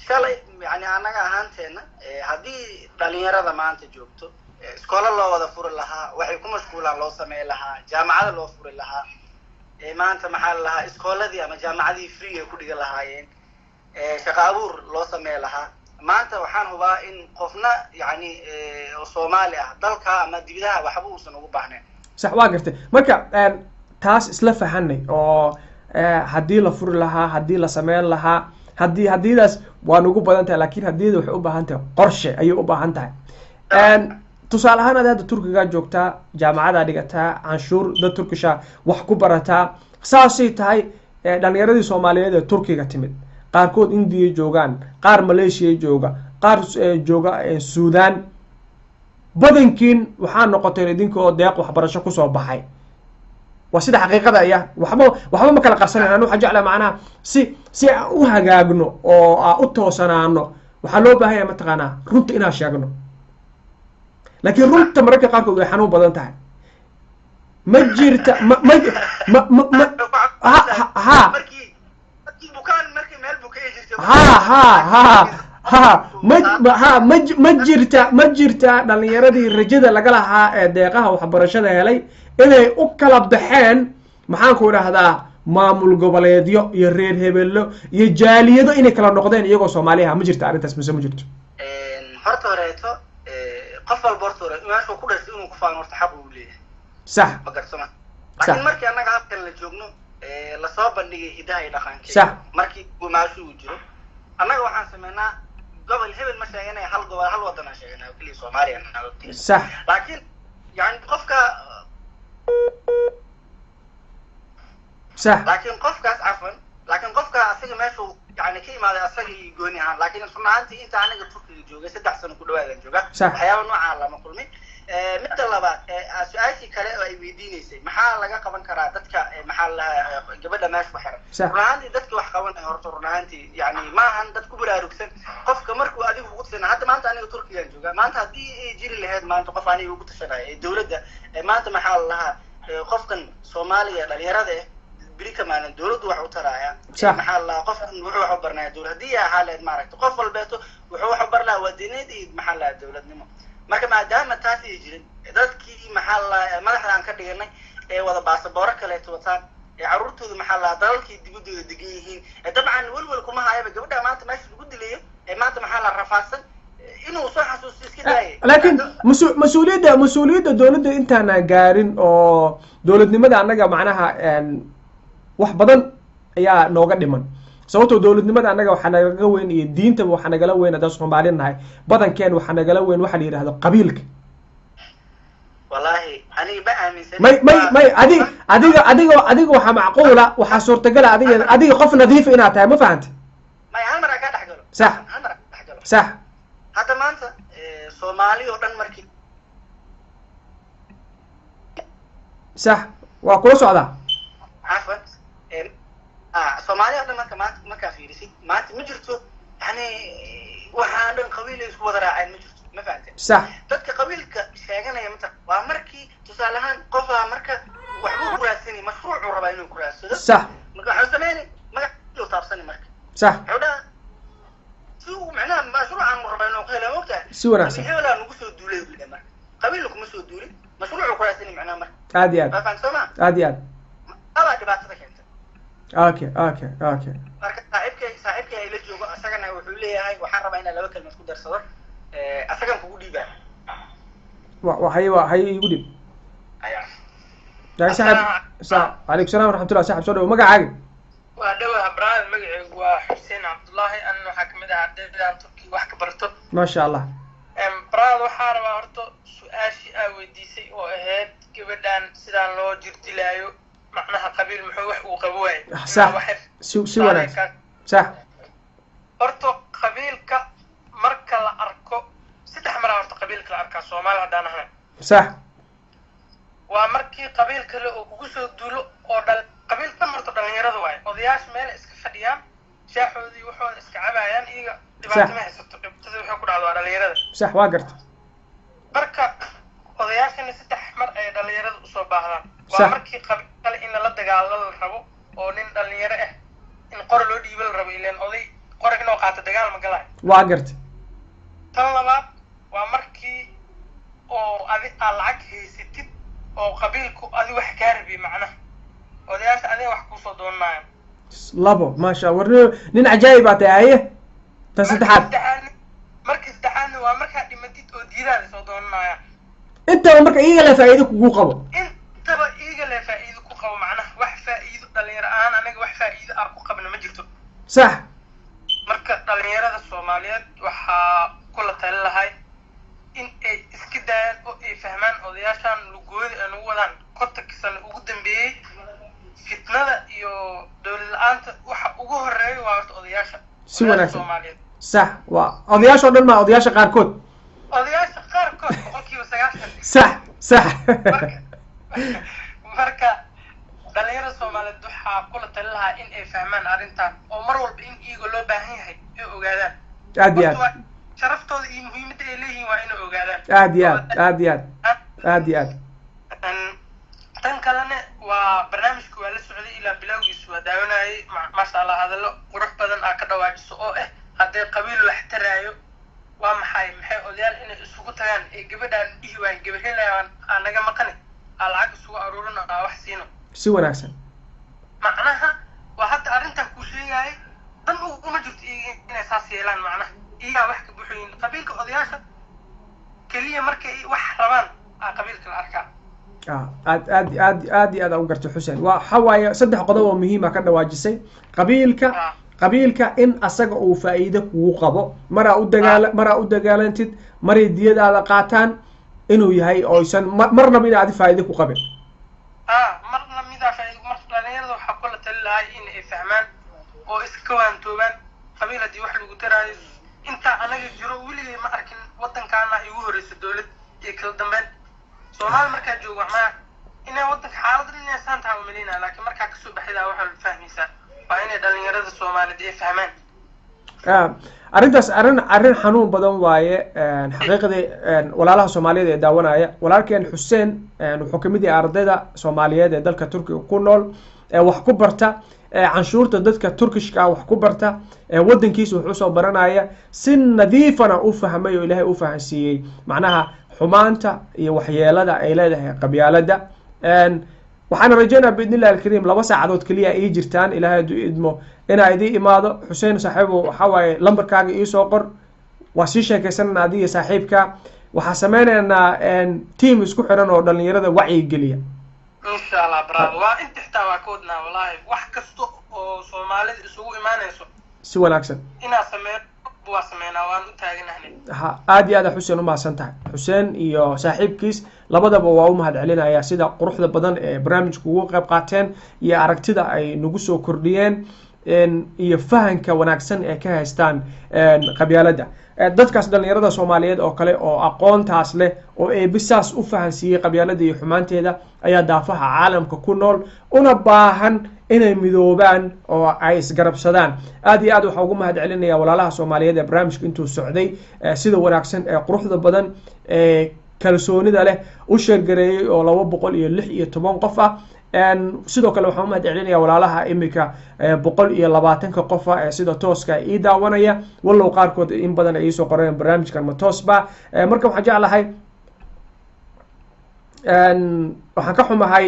Speaker 5: shalay yani annaga ahaanteena haddii dhalinyarada maanta joogto iskoola loo wada furi lahaa waxay ku mashquulaan loo samey lahaa jaamacada loo furi lahaa maanta maxaa la lahaa iskooladii ama jaamacadii free ay ku dhiga lahaayeen shaqo abuur loo samey lahaa maanta waxaan hubaa in qofna yani soomaali ah dalka ama dibidaha waxba uusan ugu baahnayn
Speaker 2: sax waa gartay marka taas isla fahanay oo haddii la furi lahaa haddii la sameyn lahaa haddiidaas waa nugu badan tahay laakiin haddiida waxay u baahan tahay qorshe ayay u baahan tahay tusaale ahaan adaada turkigaa joogtaa jaamacadaa dhigataa canshuur dad turkisha wax ku barataa saasay tahay dhalinyaradii soomaaliyeed ee turkiga timid qaarkood indiya joogaan qaar maleeshiya jooga qaar jooga suudaan badankiin waxaa noqotay idinkoo deeq waxbarasho kusoo baxay waa sida xaqiiqada aya waxba ma kala qarsanayn anu waxaa jeclaa macnaha si aan u hagaagno oo aan u toosanaano waxaa loo baahanya mataqaanaa runta inaan sheegno laakiin runta mararka qaarkood way xanuun badan tahay ma jirta ma jirta dhalinyaradii rajada laga lahaa ee deeqaha waxbarashada helay inay u kala baxeen maxaanku idhaahdaa maamul goboleedyo iyo reer hebello iyo jaaliyado inay kala noqdeen iyagoo soomaaliyaha ma jirta arrintaas mise ma jirto
Speaker 5: horta horeeto qof walba horta hore meeshuu ku dhashay inuu ku faano horta xaq uu leeyahay
Speaker 2: sax
Speaker 5: ma garsama laakiin markii annaga halkan la joogno lasoo bandhigay hidaha iyo dhaqankeeda
Speaker 2: sax
Speaker 5: markii gumaasho uu jiro annaga waxaan sameynaa gobol hebel ma sheeganaya hal gobol hal wadan aan sheeganaa keliya soomaaliya
Speaker 2: sax
Speaker 5: laakiin yani qofka
Speaker 2: sax
Speaker 5: laakiin qofkaas cafan laakiin qofka asaga meeshuu yani ka imaaday asaga iyo gooni ahaan laakiin run ahaantii inta aniga turkiga joogay 3 sano ku dhawaadan jooga waxyaaba noocaa lama kulmin midda labaad su-aashii kale oo ay weydiinaysay maxaa laga qaban karaa dadka maxaa lahaa gabadha meesha ku xiran run ahaantii dadka wax qabanaya horta run ahaantii yani maahan dad ku baraarugsan qofka markuu adiga ugu tashanaa hadda maanta aniga turkigaan jooga maanta haddii ay jiri lahayd maanta qof aniga ugu tashanaya dowladda maanta maxaa lahaa qofkan Soomaaliya dhalinyarada biri kamaana dawladdu wax u taraaya
Speaker 2: maxaa
Speaker 5: la qofkan wuxuu wax u barnaa dawlad hadii xaalad maaragto qof walbeeto wuxuu wax u barnaa wadineed maxaa la dawladnimo marka maadaama taas ay jirin dadkii maxaa la madaxdan ka dhiganay ee wada baasaboor kale wataan ee carruurtooda maxaa la dalkii dibadooda degan yihiin dabcan walwal kuma hayaba gabadha maanta meesha lagu dilayo ee maanta maxaa la rafaadsan inuu soo xasuusto iska daayay
Speaker 2: laakiin mas-uuliyadda dawladda intaana gaarin oo dawladnimada annaga macnaha wax badan ayaa nooga dhiman sababtoo dawladnimada annaga waxaa nagaga weyn iyo diintaba waxaa nagala weyn haddaan Soomaali nahay badankeen waxaa nagala weyn waxa la yidhaahdo qabiilka
Speaker 5: wallahi aniga ba aaminsan
Speaker 2: may adiga waxa macquula waxa suurtagala adiga qof nadiif inaad tahay ma fahantay
Speaker 5: may hal mar ka dhaxgalo
Speaker 2: sax
Speaker 5: hadda maanta Soomaali oo dhan markii
Speaker 2: sax waa kula socdaa
Speaker 5: عفوا Soomaaliya dhan marka fiirisid maanta ma jirto yani waxaan dhan qabiil isku wada raaceen ma jirto ma fahanteen
Speaker 2: sax
Speaker 5: dadka qabiilka sheeganaya mata waa markii tusaalahan qof marka waxba ku raasani mashruuc uu rabaa inuu ku raadsado
Speaker 2: sax
Speaker 5: marka waxa sameeyay magac loo taabsani marka
Speaker 2: sax
Speaker 5: xoda suu macnaha mashruucan uu rabaa inuu ku helo waqti
Speaker 2: si wanaagsan
Speaker 5: wala nagu soo duulay marka qabiilku ma soo duulay mashruuc ku raasani macnaha marka
Speaker 2: aad iyo aad
Speaker 5: aba dhibaatada keentay
Speaker 2: okay
Speaker 5: marka saaxiibkay ay la joogo asagana wuxuu leeyahay waxaan rabaa inaan laba kalmood ku darsado asagan kugu dhiibaa
Speaker 2: waxay igu dhib عليكم السلام ورحمة الله صاحب سودو مقعد
Speaker 6: ودوها براد مقعد وحسين عبد الله أنه حكمده عدد تركي وحك برتو
Speaker 2: ما شاء الله
Speaker 6: براد وحارب هرتو سؤاشي أو ديسي وأهد كبدان سيدان لو جرتي لايو معناها قبيل محوح وقبوعي
Speaker 2: صح سوى ناس صح
Speaker 6: هرتو قبيلك مركا لأركو ستح مرة هرتو قبيلك لأركا سومال هدانا هنا
Speaker 2: صح
Speaker 6: ومركي قبيل كله وقصو دولو أو دل قبيل تمرت دلنيرة دواي أضياش مال إسك فديان شاحودي وحود إسك عبايان إيجا دبعت ما هيست تبتدي وحكون على دلنيرة
Speaker 2: صح واقرت
Speaker 6: بركة أضياش إن ستح مر أي دلنيرة أصوب بعضها ومركي قبيل كله إن لا تجعل الربو أو نين دلنيرة إن قرلو ديبل الربو لين أضي قرك إنه قاعد تجعل مقلع
Speaker 2: واقرت
Speaker 6: طلبات ومركي أو أذي العك هي ستة oo qabiilku adi wax ka rabi macnaha odayaasha adi wax ku soo doonayaan
Speaker 2: labo ma sha Allah nin ajaayib ah tahay tasadxad
Speaker 6: markii saddexaad waa marka dhimatid oo diidaad soo doonayaan
Speaker 2: inta marka iiga la faa'iido kugu qabo
Speaker 6: intaba iiga la faa'iido ku qabo macnaha wax faa'iido dhalinyaro aan anaga wax faa'iido ah ku qabna ma jirto
Speaker 2: sax
Speaker 6: marka dhalinyarada Soomaaliyeed waxa kula talin lahay in ay iska daayaan oo ay fahmaan odayaashan lugooda aan ugu wadaan kontaksan ugu dambeeyay fitnada iyo dawlad la'aanta waxa ugu horeeyo waa odayaasha
Speaker 2: si wanaagsan sax waa odayaasha dhan ma odayaasha qaarkood
Speaker 6: boqolkiiba 90
Speaker 2: sax
Speaker 6: marka dhalinyarada Soomaaliyeed waxa kula talin lahaa in ay fahmaan arrintan oo mar walba in iyaga loo baahan yahay ay ogaadaan
Speaker 2: aad iyo aad
Speaker 6: sharaftooda iyo muhiimadda ay leeyihiin waa inay ogaadaan
Speaker 2: aad iyo aad
Speaker 6: tan kalena waa barnaamijku waa la socday ilaa bilowgiisu waa daawanayay maasha Allah hadallo qurux badan ka dhawaajiso oo haddii qabiil wax taraayo waa maxay odayaal inay isugu tagaan ee gabadhaan dhihi waan gabar helayaan anaga maqan lacag isugu aruurina wax siino
Speaker 2: si wanaagsan
Speaker 6: macnaha waa hadda arrintan ku sheegay dan uma jirto inay saas yeelaan macnaha iyaga wax ka buuxin qabiilka odayaasha kaliya markay wax rabaan qabiilka la arkaa
Speaker 2: aad u garto Xuseen waxa waaye saddex qodob oo muhiim ah ka dhawaajisay qabiilka in asaga uu faa'iido kugu qabo mara u dagaalantid maray diyadaada qaataan inuu yahay oo aysan marnaba inaad faa'iido ku qabin
Speaker 6: marna mida faa'iido dhalinyarada waxa kula talin lahaa in ay fahmaan oo iska waantoobaan qabiiladii wax lagu taraayo inta anaga jiro wili ma arkin wadankaana igu horeysa dawlad ee kala dambeyn Soomaali marka joogo ma inay wadanka xaalad inay saantaa u maleynaa laakiin marka ka soo baxida waxa la fahmaysaa waa inay dhalinyarada Soomaaliyeed ay fahmaan
Speaker 2: arrintaas arrin xanuun badan waaye xaqiiqdii walaalaha soomaaliyeed ee daawanaya walaalkeen xuseen wuxuu kamid yahay ardayda soomaaliyeed ee dalka turkiga ku nool wax ku barta canshuurta dadka turkishka ah wax ku barta wadankiisa wuxuu soo baranaya si nadiifana u fahmay oo ilaahay u fahansiiyey macnaha xumaanta iyo waxyeelada ay leedahay qabyaalada waxaan rajaynaa biidni illahi alkariim 2 saacadood kaliya ay jirtaan ilaahay hadduu idmo inaa idii imaado xuseen saaxiibo waxaa waaye lambarkaaga iisoo qor waa sii sheekaysanana adiga saaxiibka waxaa sameynaynaa team isku xiran oo dhalinyarada wacyi geliya
Speaker 6: insha allah bravo waa inta xitaa waa ka wadnaa wallahi wax kasta oo soomaalida isugu imaanayso
Speaker 2: si wanaagsan
Speaker 6: inaa sameeyo waa sameynaa waan u taaganahnay
Speaker 2: aad iyo aad xuseen u mahadsan tahay xuseen iyo saaxiibkiis labadaba waa u mahad celinaya sida quruxda badan ee barnaamijka ugu qayb qaateen iyo aragtida ay nagu soo kordhiyeen iyo fahanka wanaagsan ee ka haystaan qabyaalada dadkaas dhalinyarada soomaaliyeed oo kale oo aqoontaas leh oo eebisaas u fahansiiyey qabyaalada iyo xumaanteeda ayaa daafaha caalamka ku nool una baahan inay midoobaan oo ay isgarabsadaan aad iyo aad waxaa ugu mahad celinaya walaalaha soomaaliyeed ee barnaamijka intuu socday sida wanaagsan ee quruxda badan ee kalsoonida leh u sheergareeyey oo 216 qof ah sidoo kale waxaan u mahad celinaya walaalaha imika 120 qof ah ee sida tooska ii daawanaya wallow qaarkood in badan ay soo qoreen barnaamijkan ma toosba marka waxaan jeclahay waxaan ka xumahay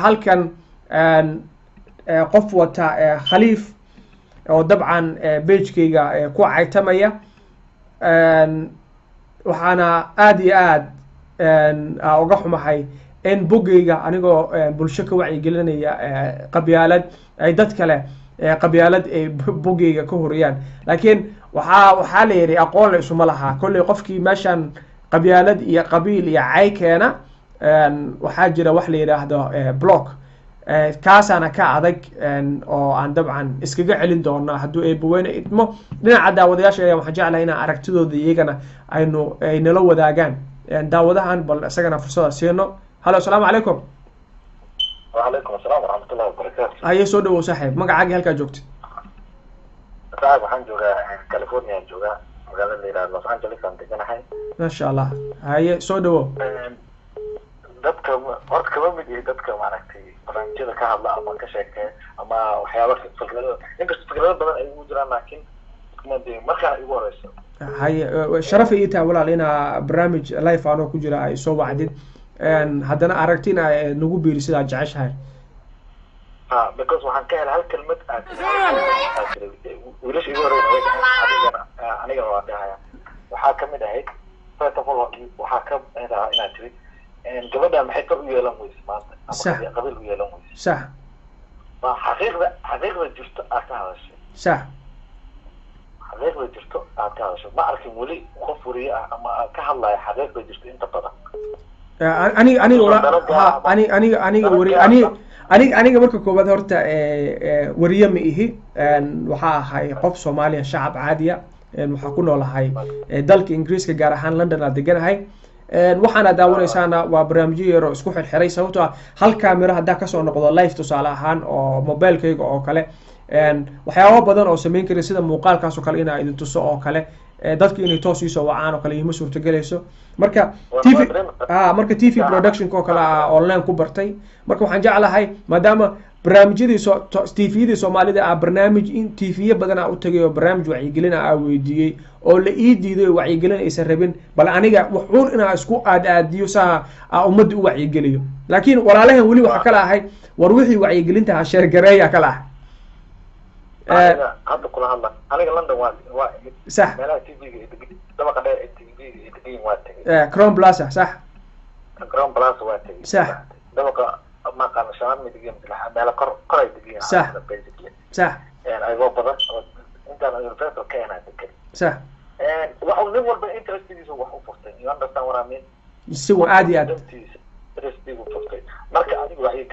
Speaker 2: halkan qof wata khaliif oo dabcan pagekayga ku caytamaya waxaana aad iyo aad uga xumahay in bogeyga anigoo bulsho ka wacyigelinaya qabyaalad ay dad kale qabyaalad ay bogeyga ka horiyaan laakiin waxaa la yidhi aqoon la isuma lahaa kolley qofkii meeshan qabyaalad iyo qabiil iyo cay keena waxaa jira wax la yidhaahdo block kaasaana ka adag oo aan dabcan iskaga celin doona hadduu eebaweyne idmo dhinaca daawadayaasha ayaa waxaan jeclahay inaan aragtidooda iyagana ay nala wadaagaan daawadahan bal isagana fursada siino halo asalaamu calaykum
Speaker 7: وعليكم السلام ورحمة الله وبركاته.
Speaker 2: haye soo dhawow saaxiib magacaagii halkaa joogta
Speaker 7: صاحب waxaan joogaa California joogaa magaalada la yiraahdo Los Angeles aan deganahay.
Speaker 2: masha Allah haye soo dhawow
Speaker 7: dadka horta kama mid yahay dadka maaragtay barnaamijyada ka hadla ama ka sheekeeya ama waxyaabo fikrado inkastoo fikrado badan ay ugu jiraan laakiin markaan igu horeyso
Speaker 2: haye sharaf ii tahay walaal inaa barnaamij live aanoo ku jira ay soo wacdid haddana aragtina nagu biiri sidaa jeceshahay
Speaker 7: because waxaan ka helay hal kelmad aad wiilasha igu horeyna aniga waa dhahaya waxaa kamid ahayd first of all waxaa ka ahaa inaad tiri gabadha maxay kor u yeelan weyse maanta ama qabiil u yeelan weyse
Speaker 2: sax
Speaker 7: waa xaqiiqda jirto aad ka hadashay
Speaker 2: sax
Speaker 7: xaqiiqda jirto aad ka hadashay ma arkin weli qof wariye ah ama ka hadlaya xaqiiqda jirto inta badan aniga marka koowaad horta wariye ma ihi waxaa ahay qof soomaaliya shacab caadiya waxaa ku noolahay dalka ingiriiska gaar ahaan london aa deganahay waxaana daawanaysaana waa barnaamijyo yaroo isku xirxiray sababtoo ah hal camera haddaa kasoo noqdo live tusaale ahaan oo mobilekayga oo kale waxyaabo badan oo samayn kara sida muuqaalkaas oo kale inaa idin tuso oo kale dadka inay toos iisoo wacaan oo kale ima suurtagelayso marka marka t v productionka oo kale a online ku bartay marka waxaan jeclahay maadaama barnaamijyadii t v-yadii soomaalida ah barnaamij in t v-ya badan aa u tagay oo barnaamij wacyigelin aa weydiiyey oo la ii diiday oo wacyigelin aysan rabin bal aniga wuxuun inaa isku aadiyo saa aa ummadda u wacyigeliyo laakiin walaalahan weli waxaa kala ahay war wixii wacyigelinta ha sheergareeya kala ah hadda kula hadla aniga London waa
Speaker 2: sax
Speaker 7: meelaha TV-ga dabaqa dheer TV-ga degan waa tagay
Speaker 2: Crown Plaza sax
Speaker 7: Crown Plaza waa tagay
Speaker 2: sax
Speaker 7: dabaqa ma qaan shaan mid degan meela kor ay degan
Speaker 2: sax sax
Speaker 7: ayagoo badan oo intaan university ka ahayd degan
Speaker 2: sax
Speaker 7: waxa nin walba interestigiisa wax u furtay you understand what I mean
Speaker 2: si aad iyo aad
Speaker 7: interestigiisa furtay marka adigu waxay